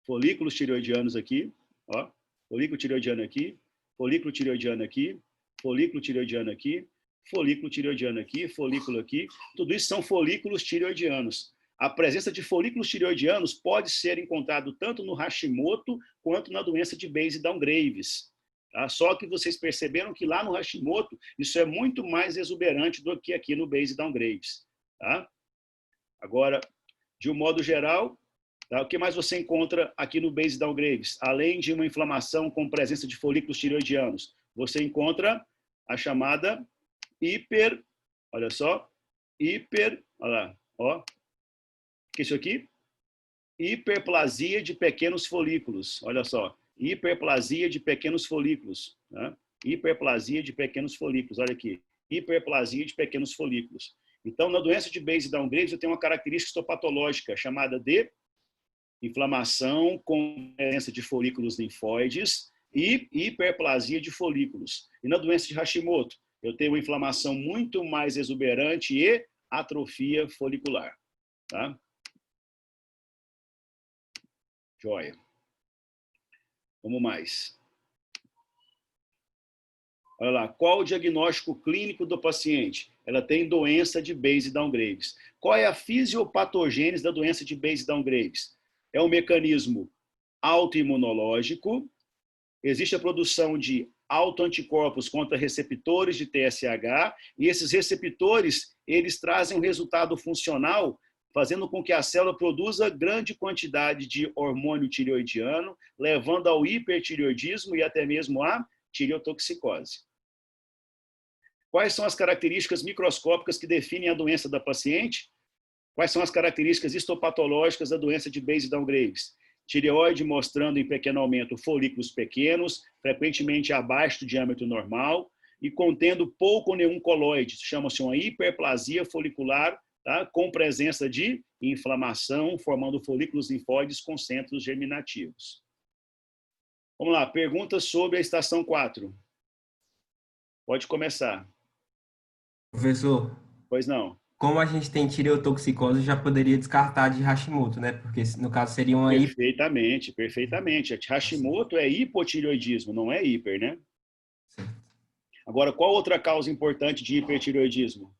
Folículos tireoidianos aqui. Ó. Folículo tireoidiano aqui. Folículo tireoidiano aqui. Folículo tireoidiano aqui. Folículo tireoidiano aqui. Folículo aqui. Tudo isso são folículos tireoidianos. A presença de folículos tireoidianos pode ser encontrado tanto no Hashimoto quanto na doença de Baise-Down-Graves. Tá? Só que vocês perceberam que lá no Hashimoto isso é muito mais exuberante do que aqui no Baise-Down-Graves. Tá? Agora, de um modo geral, tá? O que mais você encontra aqui no Baise-Down-Graves? Além de uma inflamação com presença de folículos tireoidianos, você encontra a chamada olha só, olha lá, ó. O que é isso aqui? Hiperplasia de pequenos folículos. Olha só. Hiperplasia de pequenos folículos. Né? Hiperplasia de pequenos folículos. Olha aqui. Hiperplasia de pequenos folículos. Então, na doença de Baise-Down-Graves, eu tenho uma característica histopatológica chamada de inflamação com presença de folículos linfóides e hiperplasia de folículos. E na doença de Hashimoto, eu tenho uma inflamação muito mais exuberante e atrofia folicular. Tá? Joia. Vamos mais. Olha lá, qual o diagnóstico clínico do paciente? Ela tem doença de Baise-Down-Graves. Qual é a fisiopatogênese da doença de Baise-Down-Graves? É um mecanismo autoimunológico, existe a produção de autoanticorpos contra receptores de TSH, e esses receptores, eles trazem um resultado funcional fazendo com que a célula produza grande quantidade de hormônio tireoidiano, levando ao hipertireoidismo e até mesmo à tireotoxicose. Quais são as características microscópicas que definem a doença da paciente? Quais são as características histopatológicas da doença de Baise-Down-Graves? Tireoide mostrando em pequeno aumento folículos pequenos, frequentemente abaixo do diâmetro normal, e contendo pouco ou nenhum colóide. Chama-se uma hiperplasia folicular, tá? Com presença de inflamação, formando folículos linfóides com centros germinativos. Vamos lá, perguntas sobre a estação 4. Pode começar. Professor, Pois não. como a gente tem tireotoxicose, já poderia descartar de Hashimoto, né? Porque no caso seria uma Perfeitamente, perfeitamente. Hashimoto é hipotireoidismo, não é hiper, né? Agora, qual outra causa importante de hipertireoidismo?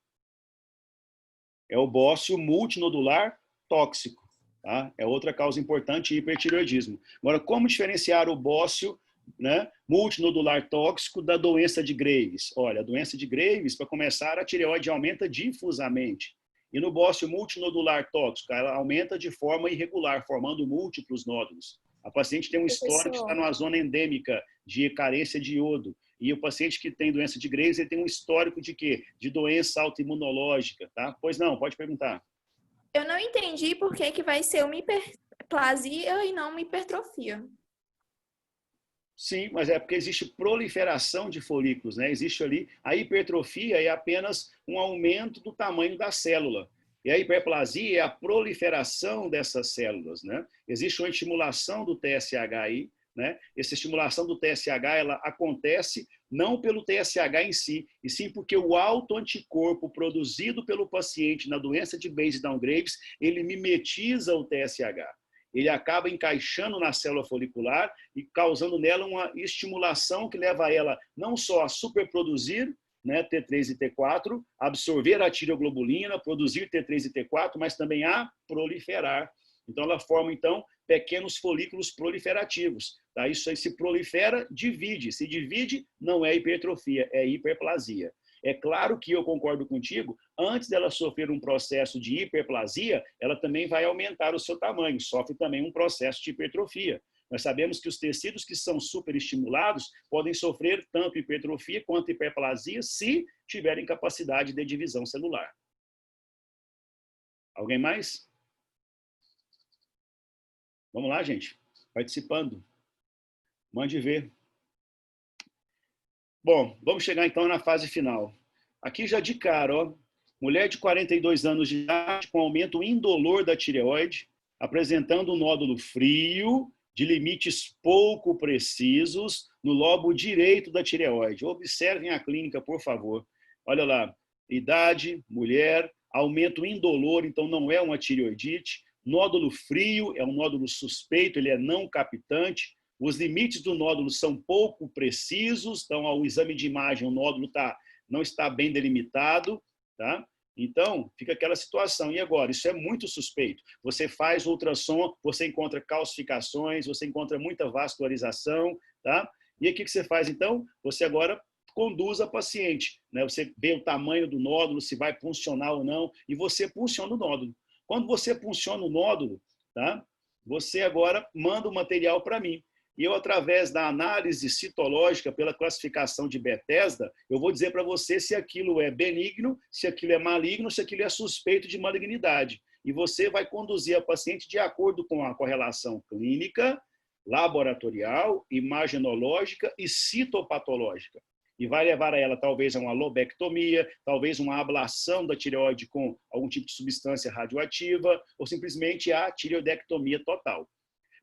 É o bócio multinodular tóxico. Tá? É outra causa importante de hipertireoidismo. Agora, como diferenciar o bócio, né, multinodular tóxico da doença de Graves? Olha, a doença de Graves, para começar, a tireoide aumenta difusamente. E no bócio multinodular tóxico, ela aumenta de forma irregular, formando múltiplos nódulos. A paciente tem um histórico que está numa zona endêmica de carência de iodo. E o paciente que tem doença de Graves, ele tem um histórico de quê? De doença autoimunológica, tá? Pois não, pode perguntar. Eu não entendi por que vai ser uma hiperplasia e não uma hipertrofia. Sim, mas é porque existe proliferação de folículos, né? Existe ali, a hipertrofia é apenas um aumento do tamanho da célula. E a hiperplasia é a proliferação dessas células, né? Existe uma estimulação do TSH aí, né? Essa estimulação do TSH, ela acontece não pelo TSH em si, e sim porque o autoanticorpo produzido pelo paciente na doença de Baines-Down-Graves, ele mimetiza o TSH. Ele acaba encaixando na célula folicular e causando nela uma estimulação que leva ela não só a superproduzir, né, T3 e T4, absorver a tireoglobulina, produzir T3 e T4, mas também a proliferar. Então, ela forma, então, pequenos folículos proliferativos. Tá? Isso aí se prolifera, divide. Se divide, não é hipertrofia, é hiperplasia. É claro que eu concordo contigo, antes dela sofrer um processo de hiperplasia, ela também vai aumentar o seu tamanho, sofre também um processo de hipertrofia. Nós sabemos que os tecidos que são superestimulados podem sofrer tanto hipertrofia quanto hiperplasia se tiverem capacidade de divisão celular. Alguém mais? Vamos lá, gente. Participando. Mande ver. Bom, vamos chegar então na fase final. Aqui já de cara, ó, mulher de 42 anos de idade com aumento indolor da tireoide, apresentando um nódulo frio, de limites pouco precisos no lobo direito da tireoide. Observem a clínica, por favor. Olha lá, idade, mulher, aumento indolor, então não é uma tireoidite. Nódulo frio, é um nódulo suspeito, ele é não captante. Os limites do nódulo são pouco precisos, então ao exame de imagem o nódulo não está bem delimitado, tá? Então, fica aquela situação. E agora? Isso é muito suspeito. Você faz ultrassom, você encontra calcificações, você encontra muita vascularização, tá? E aí o que você faz, então? Você agora conduz a paciente, né? Você vê o tamanho do nódulo, se vai puncionar ou não, e você punciona o nódulo. Quando você punciona o nódulo, tá? Você agora manda o material para mim. E eu, através da análise citológica, pela classificação de Bethesda, eu vou dizer para você se aquilo é benigno, se aquilo é maligno, se aquilo é suspeito de malignidade. E você vai conduzir a paciente de acordo com a correlação clínica, laboratorial, imagenológica e citopatológica. E vai levar a ela, talvez, a uma lobectomia, talvez uma ablação da tireoide com algum tipo de substância radioativa, ou simplesmente a tireoidectomia total.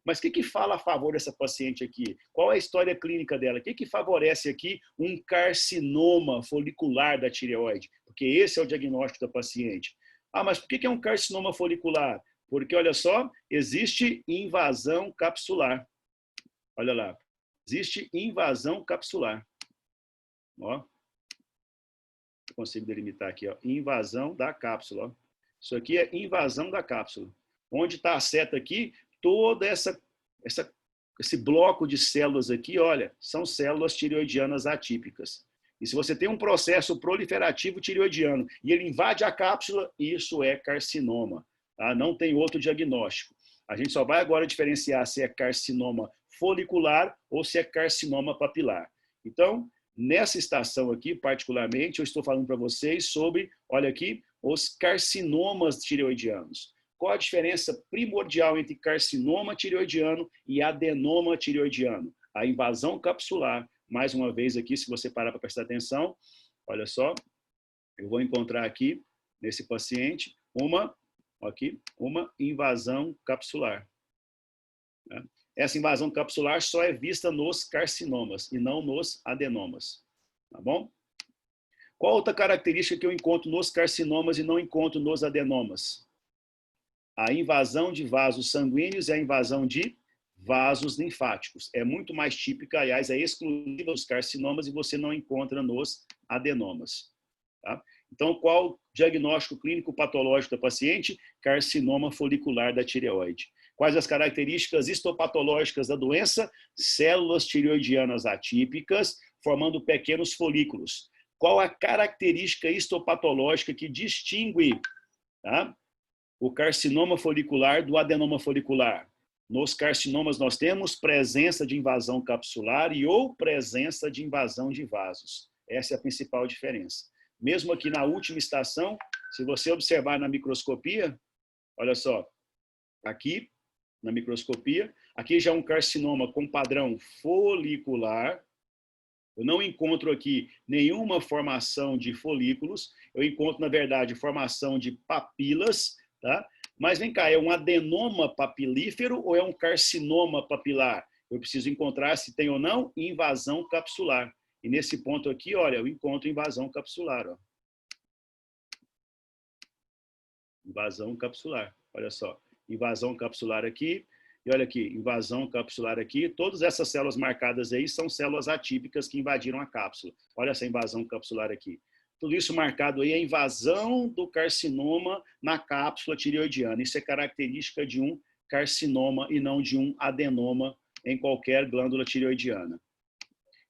Mas o que fala a favor dessa paciente aqui? Qual é a história clínica dela? O que favorece aqui um carcinoma folicular da tireoide? Porque esse é o diagnóstico da paciente. Ah, mas por que é um carcinoma folicular? Porque, olha só, existe invasão capsular. Olha lá, existe invasão capsular. Ó, eu consigo delimitar aqui, ó, invasão da cápsula. Ó. Isso aqui é invasão da cápsula. Onde está a seta aqui? Todo esse bloco de células aqui, olha, são células tireoidianas atípicas. E se você tem um processo proliferativo tireoidiano e ele invade a cápsula, isso é carcinoma. Tá? Não tem outro diagnóstico. A gente só vai agora diferenciar se é carcinoma folicular ou se é carcinoma papilar. Então, nessa estação aqui, particularmente, eu estou falando para vocês sobre, olha aqui, os carcinomas tireoidianos. Qual a diferença primordial entre carcinoma tireoidiano e adenoma tireoidiano? A invasão capsular. Mais uma vez aqui, se você parar para prestar atenção, olha só, eu vou encontrar aqui, nesse paciente, uma invasão capsular. Essa invasão capsular só é vista nos carcinomas e não nos adenomas. Tá bom? Qual outra característica que eu encontro nos carcinomas e não encontro nos adenomas? A invasão de vasos sanguíneos e a invasão de vasos linfáticos. É muito mais típica, aliás, é exclusiva dos carcinomas e você não encontra nos adenomas. Tá? Então, qual o diagnóstico clínico patológico da paciente? Carcinoma folicular da tireoide. Quais as características histopatológicas da doença? Células tireoidianas atípicas, formando pequenos folículos. Qual a característica histopatológica que distingue, tá, o carcinoma folicular do adenoma folicular? Nos carcinomas nós temos presença de invasão capsular e ou presença de invasão de vasos. Essa é a principal diferença. Mesmo aqui na última estação, se você observar na microscopia, olha só, aqui na microscopia, aqui já é um carcinoma com padrão folicular. Eu não encontro aqui nenhuma formação de folículos, eu encontro, na verdade, formação de papilas, tá? Mas vem cá, é um adenoma papilífero ou é um carcinoma papilar? eu preciso encontrar se tem ou não invasão capsular. E nesse ponto aqui, olha, eu encontro invasão capsular. Ó. Invasão capsular, olha só. Invasão capsular aqui, e olha aqui, invasão capsular aqui. Todas essas células marcadas aí são células atípicas que invadiram a cápsula. Olha essa invasão capsular aqui. Tudo isso marcado aí é invasão do carcinoma na cápsula tireoidiana. Isso é característica de um carcinoma e não de um adenoma em qualquer glândula tireoidiana.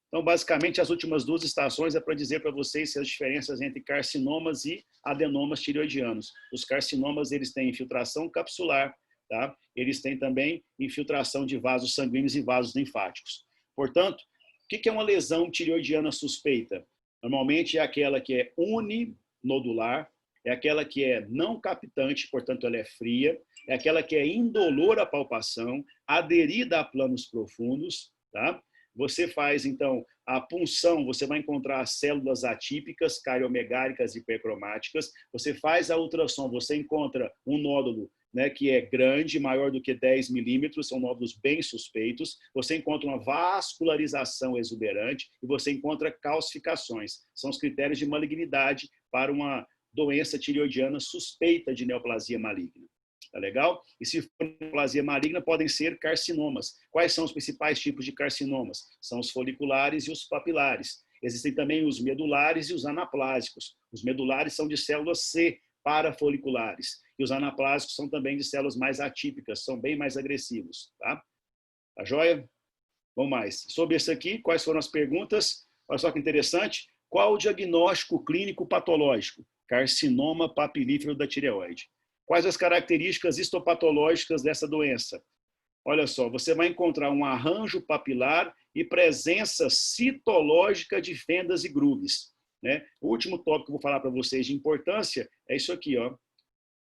Então, basicamente, as últimas duas estações é para dizer para vocês as diferenças entre carcinomas e adenomas tireoidianos. Os carcinomas, eles têm infiltração capsular, tá? Eles têm também infiltração de vasos sanguíneos e vasos linfáticos. Portanto, o que é uma lesão tireoidiana suspeita? Normalmente é aquela que é uninodular, é aquela que é não captante, portanto ela é fria, é aquela que é indolor à palpação, aderida a planos profundos, tá? Você faz, então, a punção, você vai encontrar células atípicas, cariomegáricas e hipercromáticas. Você faz a ultrassom, você encontra um nódulo, né, que é grande, maior do que 10 milímetros, são nódulos bem suspeitos. Você encontra uma vascularização exuberante e você encontra calcificações. São os critérios de malignidade para uma doença tireoidiana suspeita de neoplasia maligna. Tá legal? E se for neoplasia maligna, podem ser carcinomas. Quais são os principais tipos de carcinomas? São os foliculares e os papilares. Existem também os medulares e os anaplásicos. Os medulares são de células C parafoliculares. E os anaplásicos são também de células mais atípicas, são bem mais agressivos. Tá, tá joia? Vamos mais. Sobre isso aqui, quais foram as perguntas? Olha só que interessante. Qual o diagnóstico clínico patológico? Carcinoma papilífero da tireoide. Quais as características histopatológicas dessa doença? Olha só, você vai encontrar um arranjo papilar e presença citológica de fendas e grooves, né? O último tópico que eu vou falar para vocês de importância é isso aqui, ó.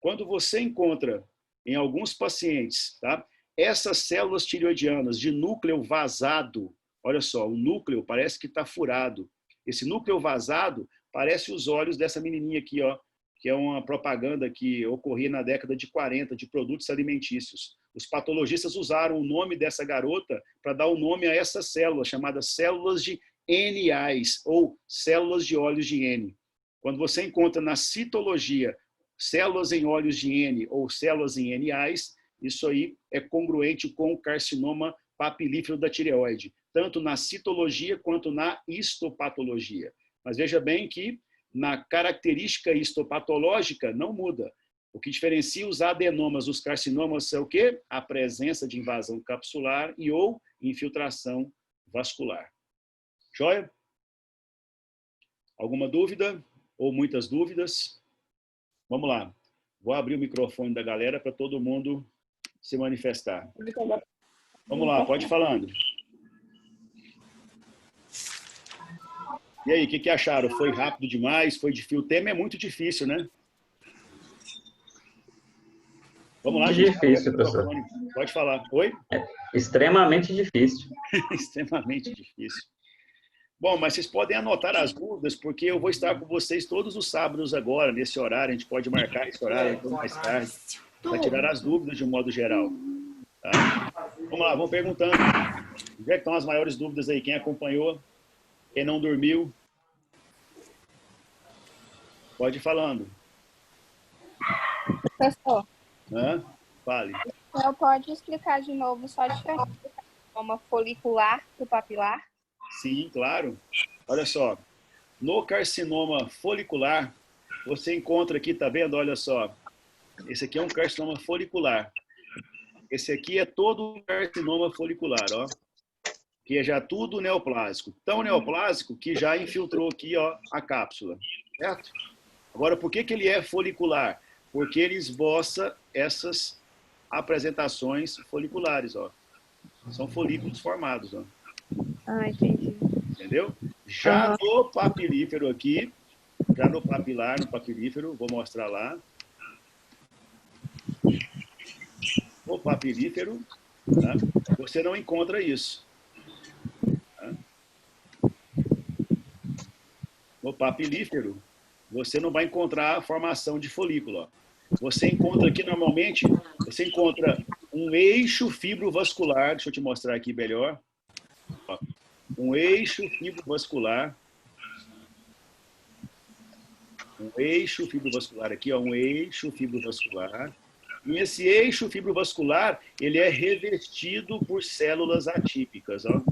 Quando você encontra em alguns pacientes, tá, essas células tireoidianas de núcleo vazado, olha só, o núcleo parece que está furado. Esse núcleo vazado parece os olhos dessa menininha aqui, ó, que é uma propaganda que ocorria na década de 40 de produtos alimentícios. Os patologistas usaram o nome dessa garota para dar o nome a essas células, chamadas células de N-ais, ou células de olhos de N. Quando você encontra na citologia células em olhos de N ou células em N-ais, isso aí é congruente com o carcinoma papilífero da tireoide, tanto na citologia quanto na histopatologia. Mas veja bem que na característica histopatológica não muda. O que diferencia os adenomas dos carcinomas é o quê? A presença de invasão capsular e ou infiltração vascular. Joia? Alguma dúvida? Ou muitas dúvidas? Vamos lá. Vou abrir o microfone da galera para todo mundo se manifestar. Vamos lá, pode ir falando. E aí, o que acharam? Foi rápido demais? Foi difícil? O tema é muito difícil, né? Vamos lá, gente. Difícil, professor. Pode falar. Oi? É extremamente difícil. Extremamente difícil. Bom, mas vocês podem anotar as dúvidas, porque eu vou estar com vocês todos os sábados agora, nesse horário. A gente pode marcar esse horário mais tarde, para tirar as dúvidas de um modo geral. Tá? Vamos lá, vamos perguntando. Onde é que estão as maiores dúvidas aí? Quem acompanhou? Quem não dormiu? Pode ir falando. Professor, Fale. o senhor pode explicar de novo só a diferença do carcinoma folicular do papilar? Sim, claro. Olha só, no carcinoma folicular, você encontra aqui, tá vendo? Olha só, esse aqui é um carcinoma folicular. Esse aqui é todo um carcinoma folicular, ó. Que é já tudo neoplásico. Tão neoplásico que já infiltrou aqui, ó, a cápsula, certo? Agora, por que ele é folicular? Porque ele esboça essas apresentações foliculares, ó. São folículos formados, ó. Ah, entendi. Entendeu? Já no papilífero aqui, já no papilar, no papilífero, vou mostrar lá. No papilífero, tá? Você não encontra isso. Tá? No papilífero, você não vai encontrar a formação de folículo. Ó. Você encontra aqui, normalmente, você encontra um eixo fibrovascular, deixa eu te mostrar aqui melhor. Ó, um eixo fibrovascular. Um eixo fibrovascular aqui, ó, um eixo fibrovascular. E esse eixo fibrovascular, ele é revestido por células atípicas, ó.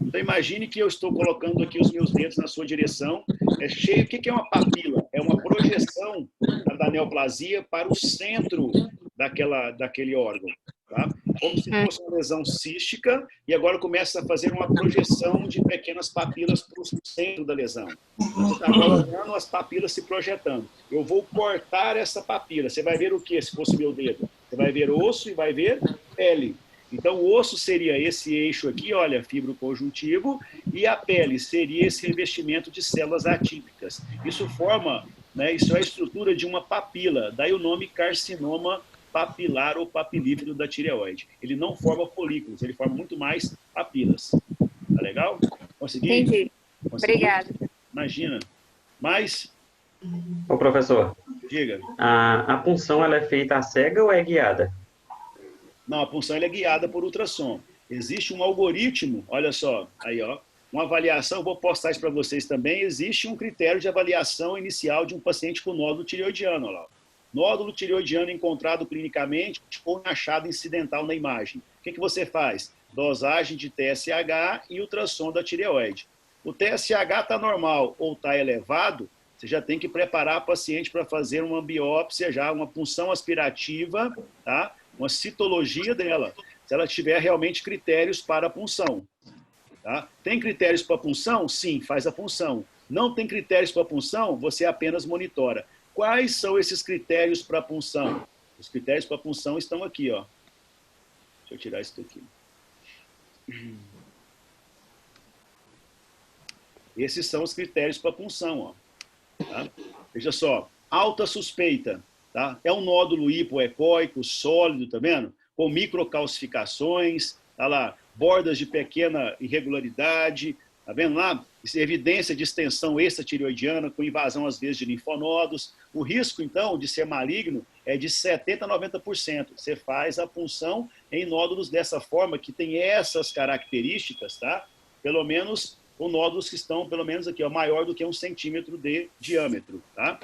Então, imagine que eu estou colocando aqui os meus dedos na sua direção, é cheio. O que é uma papila? É uma projeção da neoplasia para o centro daquele órgão, tá? Como se fosse uma lesão cística, e agora começa a fazer uma projeção de pequenas papilas para o centro da lesão. Você está colocando as papilas se projetando. Eu vou cortar essa papila. Você vai ver o que se fosse meu dedo? Você vai ver osso e vai ver pele. Então, o osso seria esse eixo aqui, olha, fibroconjuntivo, e a pele seria esse revestimento de células atípicas. Isso forma, né, isso é a estrutura de uma papila, daí o nome carcinoma papilar ou papilífero da tireoide. Ele não forma folículos, ele forma muito mais papilas. Tá legal? Consegui? Entendi. Consegui? Obrigada. Imagina. Mas... Ô, professor. Diga. A punção, ela é feita à cega ou é guiada? Não, a punção ela é guiada por ultrassom. Existe um algoritmo, olha só, aí ó, uma avaliação, eu vou postar isso para vocês também, existe um critério de avaliação inicial de um paciente com nódulo tireoidiano, olha lá. Nódulo tireoidiano encontrado clinicamente ou achado incidental na imagem. O que você faz? Dosagem de TSH e ultrassom da tireoide. O TSH está normal ou está elevado, você já tem que preparar a paciente para fazer uma biópsia, já uma punção aspirativa, tá? Uma citologia dela, se ela tiver realmente critérios para a punção. Tá? Tem critérios para a punção? Sim, faz a punção. Não tem critérios para a punção? Você apenas monitora. Quais são esses critérios para a punção? Os critérios para a punção estão aqui, ó. Deixa eu tirar isso daqui. Esses são os critérios para a punção, ó. Tá? Veja só, alta suspeita. Tá? É um nódulo hipoecóico, sólido, tá vendo? Com microcalcificações, tá lá, bordas de pequena irregularidade, tá vendo lá? Evidência de extensão extratireoidiana com invasão, às vezes, de linfonodos. O risco, então, de ser maligno é de 70% a 90%. Você faz a punção em nódulos dessa forma, que tem essas características, tá? Pelo menos, com nódulos que estão, pelo menos aqui, ó, maior do que 1 centímetro de diâmetro, tá?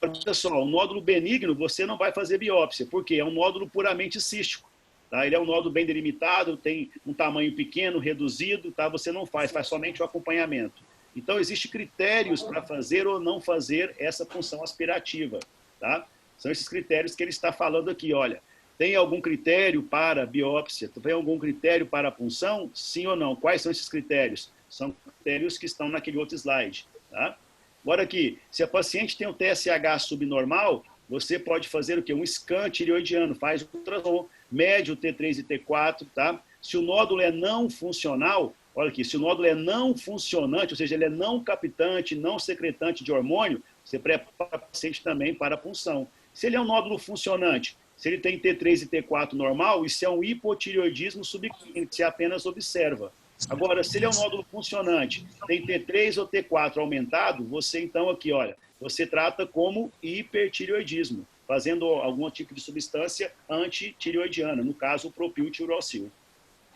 Olha só, o nódulo benigno você não vai fazer biópsia, porque é um nódulo puramente cístico. Tá? Ele é um nódulo bem delimitado, tem um tamanho pequeno, reduzido, tá? Você não faz somente o acompanhamento. Então, existem critérios para fazer ou não fazer essa punção aspirativa. Tá? São esses critérios que ele está falando aqui. Olha, tem algum critério para biópsia? Tem algum critério para a punção? Sim ou não? Quais são esses critérios? São critérios que estão naquele outro slide. Tá? Agora aqui, se a paciente tem um TSH subnormal, você pode fazer o quê? Um scan tireoidiano, faz um ultrassom, mede o T3 e T4, tá? Se o nódulo é não funcional, olha aqui, se o nódulo é não funcionante, ou seja, ele é não captante, não secretante de hormônio, você prepara o paciente também para a punção. Se ele é um nódulo funcionante, se ele tem T3 e T4 normal, isso é um hipotireoidismo subclínico, você apenas observa. Agora, se ele é um nódulo funcionante, tem T3 ou T4 aumentado, você então aqui, olha, você trata como hipertireoidismo, fazendo algum tipo de substância antitireoidiana, no caso o propiltiuracil.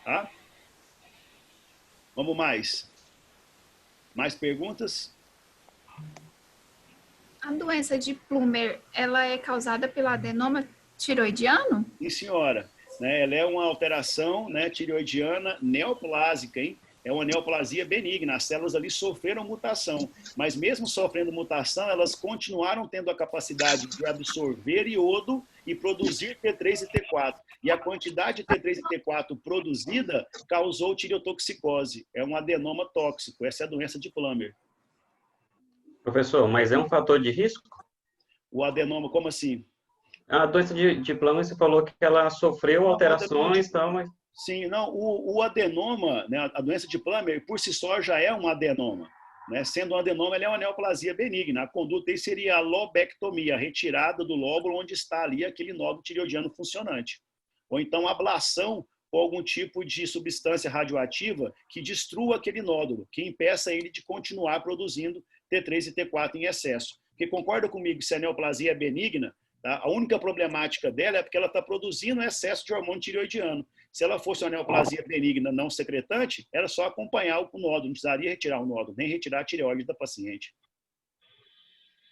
Tá? Vamos mais. Mais perguntas? A doença de Plummer, ela é causada pelo adenoma tireoidiano? Sim, senhora. Ela é uma alteração, né, tireoidiana neoplásica, hein? É uma neoplasia benigna. As células ali sofreram mutação, mas mesmo sofrendo mutação, elas continuaram tendo a capacidade de absorver iodo e produzir T3 e T4. E a quantidade de T3 e T4 produzida causou tireotoxicose. É um adenoma tóxico. Essa é a doença de Plummer. Professor, mas é um fator de risco? O adenoma, como assim? A doença de Plummer, você falou que ela sofreu alterações e tal, mas... Sim, não, o adenoma, né, a doença de Plummer, por si só, já é um adenoma. Né? Sendo um adenoma, ele é uma neoplasia benigna. A conduta aí seria a lobectomia, a retirada do lóbulo onde está ali aquele nódulo tireoidiano funcionante. Ou então ablação ou algum tipo de substância radioativa que destrua aquele nódulo, que impeça ele de continuar produzindo T3 e T4 em excesso. Porque concorda comigo, se a neoplasia é benigna, Tá? A única problemática dela é porque ela está produzindo excesso de hormônio tireoidiano. Se ela fosse uma neoplasia benigna não secretante, era só acompanhar o nódulo, não precisaria retirar o nódulo, nem retirar a tireoide da paciente.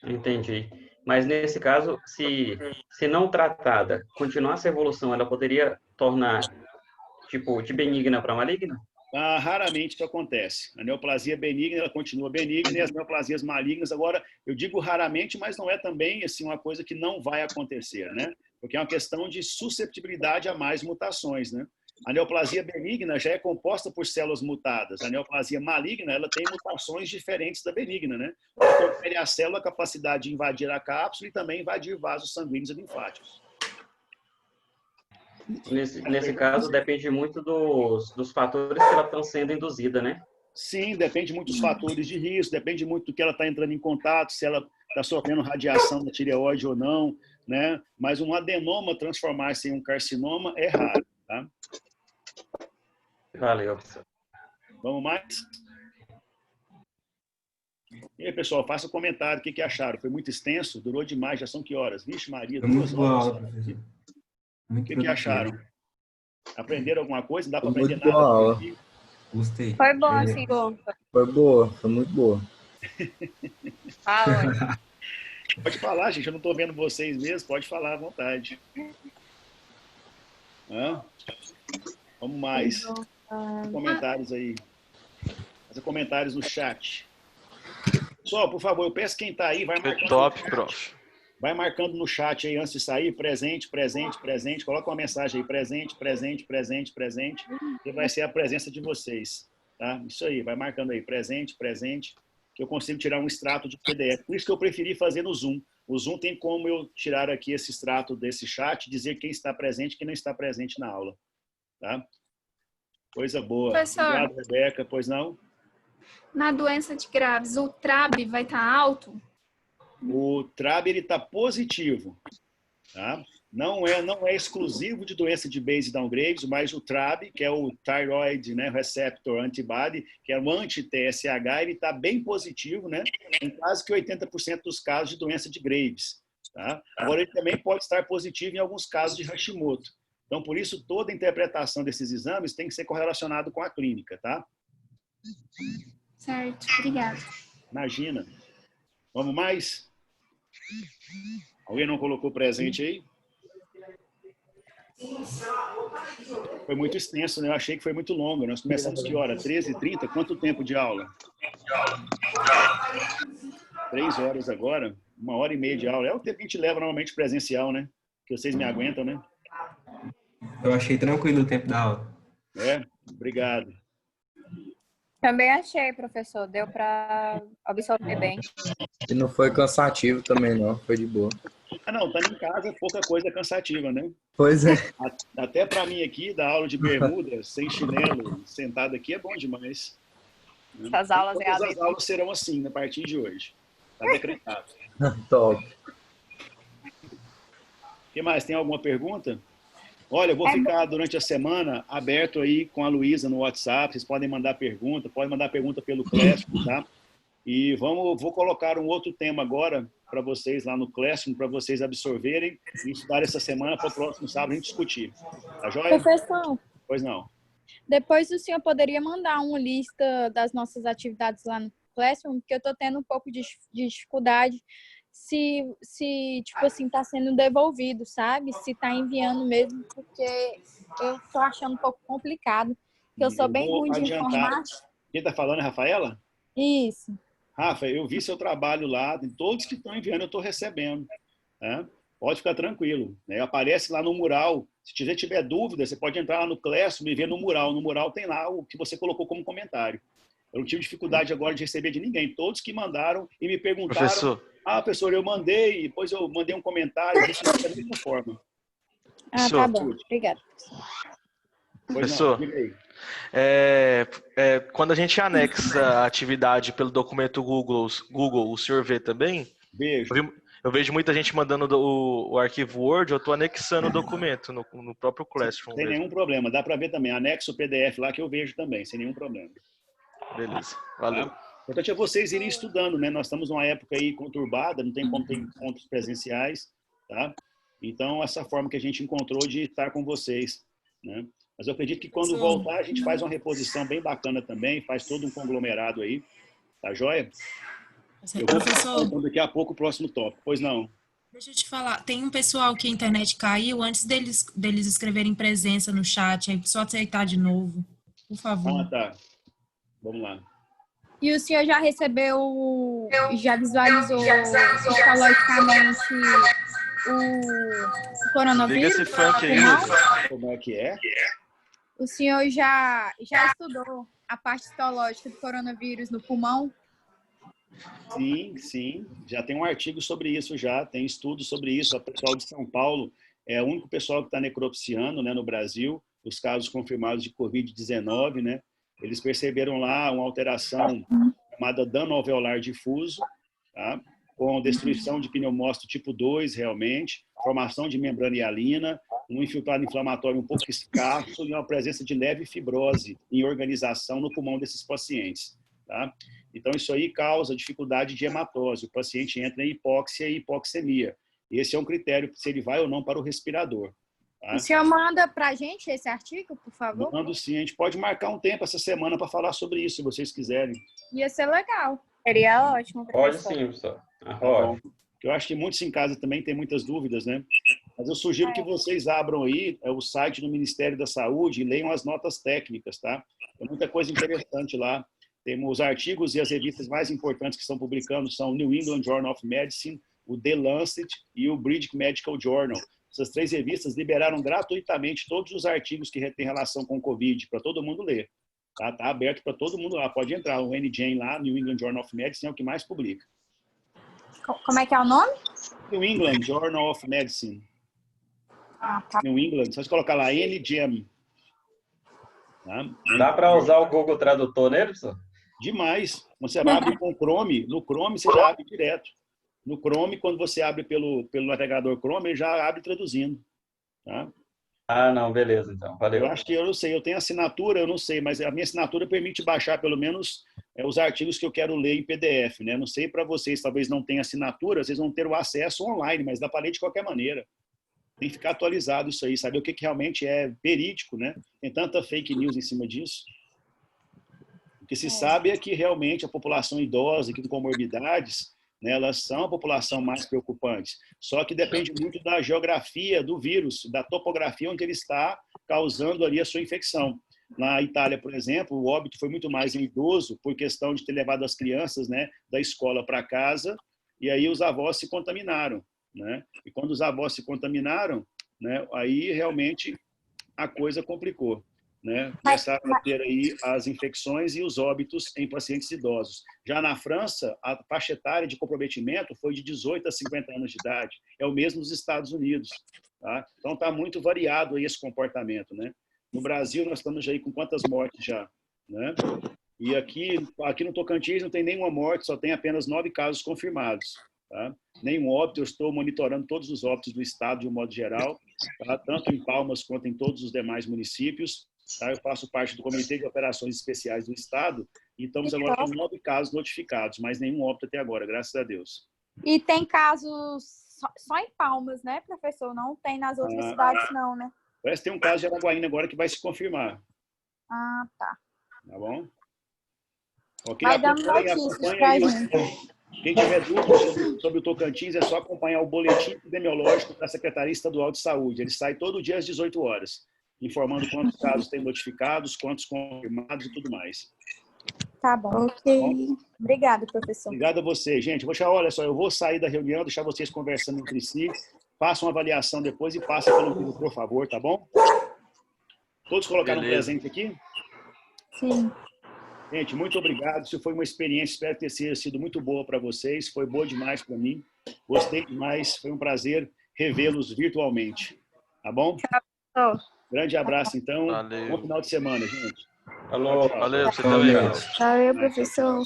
Entendi. Mas nesse caso, se não tratada, continuar essa evolução, ela poderia tornar, tipo, de benigna para maligna? Raramente isso acontece. A neoplasia benigna, ela continua benigna, e as neoplasias malignas, agora, eu digo raramente, mas não é também assim, uma coisa que não vai acontecer, né? Porque é uma questão de susceptibilidade a mais mutações, né? A neoplasia benigna já é composta por células mutadas. A neoplasia maligna, ela tem mutações diferentes da benigna, né? Confere à célula a capacidade de invadir a cápsula e também invadir vasos sanguíneos e linfáticos. Nesse caso, depende muito dos fatores que ela estão sendo induzida, né? Sim, depende muito dos fatores de risco, depende muito do que ela está entrando em contato, se ela está sofrendo radiação da tireoide ou não, né? Mas um adenoma transformar-se em um carcinoma é raro, tá? Valeu. Vamos mais? E aí, pessoal, faça um comentário, o que acharam? Foi muito extenso? Durou demais, já são que horas? Vixe Maria, 2 horas. O que acharam? Aprenderam alguma coisa? Não dá para aprender nada por aqui? Gostei. Foi bom, sim. Foi boa, foi muito boa. Fala. Pode falar, gente, eu não estou vendo vocês mesmo, pode falar à vontade. Vamos mais. Comentários aí. Fazer comentários no chat. Pessoal, por favor, eu peço quem está aí, vai marcando. Top, prof. Vai marcando no chat aí antes de sair, presente, presente, presente. Coloca uma mensagem aí, presente, presente, presente, presente. E vai ser a presença de vocês. Tá? Isso aí, vai marcando aí, presente, presente. Que eu consigo tirar um extrato de PDF. Por isso que eu preferi fazer no Zoom. O Zoom tem como eu tirar aqui esse extrato desse chat e dizer quem está presente e quem não está presente na aula. Tá? Coisa boa. Professor, obrigado, Rebeca. Pois não? na doença de Graves, o TRAB vai estar alto? O TRAB está positivo. Tá? Não é exclusivo de doença de Base Down-Graves, mas o TRAB, que é o Thyroid, né, Receptor Antibody, que é o anti-TSH, ele está bem positivo, né, em quase que 80% dos casos de doença de Graves. Tá? Agora, ele também pode estar positivo em alguns casos de Hashimoto. Então, por isso, toda a interpretação desses exames tem que ser correlacionado com a clínica. Tá? Certo, obrigada. Imagina. Vamos mais? Alguém não colocou presente aí? Foi muito extenso, né? Eu achei que foi muito longo. Nós começamos que hora? 13h30? Quanto tempo de aula? 3 horas agora? 1h30 de aula. É o tempo que a gente leva normalmente presencial, né? Que vocês me aguentam, né? Eu achei tranquilo o tempo da aula. Obrigado. Também achei, professor. Deu para absorver bem. E não foi cansativo também, não. Foi de boa. Não, tá em casa, pouca coisa cansativa, né? Pois é. Até para mim aqui, dar aula de bermuda, sem chinelo, sentado aqui, é bom demais. Essas aulas Todas as aulas serão assim, a partir de hoje. Está decretado. Top. O que mais? Tem alguma pergunta? Olha, eu vou ficar durante a semana aberto aí com a Luísa no WhatsApp. Vocês podem mandar pergunta, podem mandar pergunta pelo Classroom, tá? E vou colocar um outro tema agora para vocês lá no Classroom, para vocês absorverem e estudar essa semana para o próximo sábado a gente discutir. Tá joia? Professor, Pois não. depois o senhor poderia mandar uma lista das nossas atividades lá no Classroom, porque eu estou tendo um pouco de dificuldade se tipo assim, está sendo devolvido, sabe? Se está enviando mesmo, porque eu estou achando um pouco complicado, porque eu sou bem ruim de informática. Quem está falando é a Rafaela? Isso. Rafa, eu vi seu trabalho lá, todos que estão enviando eu estou recebendo. Né? Pode ficar tranquilo. Né? Aparece lá no mural. Se você tiver dúvida, você pode entrar lá no Classroom e ver no mural. No mural tem lá o que você colocou como comentário. Eu não tive dificuldade agora de receber de ninguém. Todos que mandaram e me perguntaram. Professor, eu mandei, depois eu mandei um comentário, recebi da mesma forma. Tá bom. Obrigada. Professor, quando a gente anexa a atividade pelo documento Google, o senhor vê também? Vejo. Eu vejo muita gente mandando o arquivo Word, eu estou anexando o documento no próprio Classroom. Sem nenhum problema, dá para ver também. Anexo o PDF lá que eu vejo também, sem nenhum problema. Beleza, valeu. O importante é vocês irem estudando, né? Nós estamos numa época aí conturbada, não tem como ter encontros presenciais. tá? Então, essa forma que a gente encontrou de estar com vocês, né? Mas eu acredito que quando voltar, a gente faz uma reposição bem bacana também, faz todo um conglomerado aí, tá joia? Eu vou Professor, então, daqui a pouco o próximo tópico. Pois não. deixa eu te falar, tem um pessoal que a internet caiu, antes deles escreverem presença no chat, aí só aceitar de novo, por favor. Ah, tá. Vamos lá. E o senhor já recebeu, já visualizou psicologicamente o coronavírus? Liga esse funk aí. Como é que é? O senhor já estudou a parte histológica do coronavírus no pulmão? Sim, sim. Já tem um artigo sobre isso já, tem estudos sobre isso. O pessoal de São Paulo é o único pessoal que está necropsiando, né, no Brasil, os casos confirmados de Covid-19, né? Eles perceberam lá uma alteração chamada dano alveolar difuso, tá? Com destruição de pneumócito tipo 2, realmente, formação de membrana hialina, um infiltrado inflamatório um pouco escasso e uma presença de leve fibrose em organização no pulmão desses pacientes, tá? Então, isso aí causa dificuldade de hematose. O paciente entra em hipóxia e hipoxemia. Esse é um critério se ele vai ou não para o respirador. Tá? O senhor manda para a gente esse artigo, por favor? Mando sim. A gente pode marcar um tempo essa semana para falar sobre isso, se vocês quiserem. Ia ser legal. Seria ótimo. Pode professor. sim, professor. Bom. Eu acho que muitos em casa também têm muitas dúvidas, né? Mas eu sugiro que vocês abram aí o site do Ministério da Saúde e leiam as notas técnicas, tá? Tem muita coisa interessante lá. Temos os artigos e as revistas mais importantes que estão publicando são o New England Journal of Medicine, o The Lancet e o British Medical Journal. Essas 3 revistas liberaram gratuitamente todos os artigos que têm relação com o Covid, para todo mundo ler. Tá aberto para todo mundo lá, pode entrar. O NJM lá, New England Journal of Medicine, é o que mais publica. Como é que é o nome? New England Journal of Medicine. Ah, tá. New England, só se colocar lá, NJM. Tá? Dá para usar o Google Tradutor nele, professor? Demais. Você abre com o Chrome, no Chrome você já abre direto. No Chrome, quando você abre pelo navegador Chrome, ele já abre traduzindo. Tá? Ah, não, beleza, então. Valeu. Eu acho que eu não sei, eu tenho assinatura, eu não sei, mas a minha assinatura permite baixar pelo menos os artigos que eu quero ler em PDF, né? Não sei para vocês, talvez não tenham assinatura, vocês vão ter o acesso online, mas dá para ler de qualquer maneira. Tem que ficar atualizado isso aí, saber o que realmente é verídico, né? Tem tanta fake news em cima disso. O que se sabe é que realmente a população idosa, que com comorbidades, né, elas são a população mais preocupante. Só que depende muito da geografia do vírus, da topografia onde ele está causando ali a sua infecção. Na Itália, por exemplo, o óbito foi muito mais em idoso por questão de ter levado as crianças, né, da escola para casa, e aí os avós se contaminaram, né? E quando os avós se contaminaram, né, aí realmente a coisa complicou. Né? Começaram a ter aí as infecções e os óbitos em pacientes idosos. Já na França, a faixa etária de comprometimento foi de 18 a 50 anos de idade. É o mesmo nos Estados Unidos. Tá? Então, está muito variado aí esse comportamento. Né? No Brasil, nós estamos aí com quantas mortes já? Né? E aqui no Tocantins não tem nenhuma morte, só tem apenas 9 casos confirmados. Tá? Nenhum óbito, eu estou monitorando todos os óbitos do estado de um modo geral, tá? Tanto em Palmas quanto em todos os demais municípios. Tá? Eu faço parte do Comitê de Operações Especiais do Estado e estamos agora com 9 casos notificados, mas nenhum óbito até agora, graças a Deus. E tem casos só em Palmas, né, professor? Não tem nas outras cidades, não, né? Parece que tem um caso de Araguaína agora que vai se confirmar. Ah, tá. Tá bom? Vai dando notícias pra gente. Quem tiver dúvidas sobre o Tocantins, é só acompanhar o boletim epidemiológico da Secretaria Estadual de Saúde. Ele sai todo dia às 18 horas. Informando quantos casos tem notificados, quantos confirmados e tudo mais. Tá bom. Ok. Obrigada, professor. Obrigado a você, gente. Olha só, eu vou sair da reunião, deixar vocês conversando entre si, façam uma avaliação depois e passem pelo vídeo, por favor, tá bom? Todos colocaram um presente aqui? Sim. Gente, muito obrigado. Isso foi uma experiência, espero ter sido muito boa para vocês. Foi boa demais para mim. Gostei demais. Foi um prazer revê-los virtualmente. Tá bom? Tchau. Grande abraço, então. Valeu. Bom final de semana, gente. Alô, valeu, você também. Valeu, professor.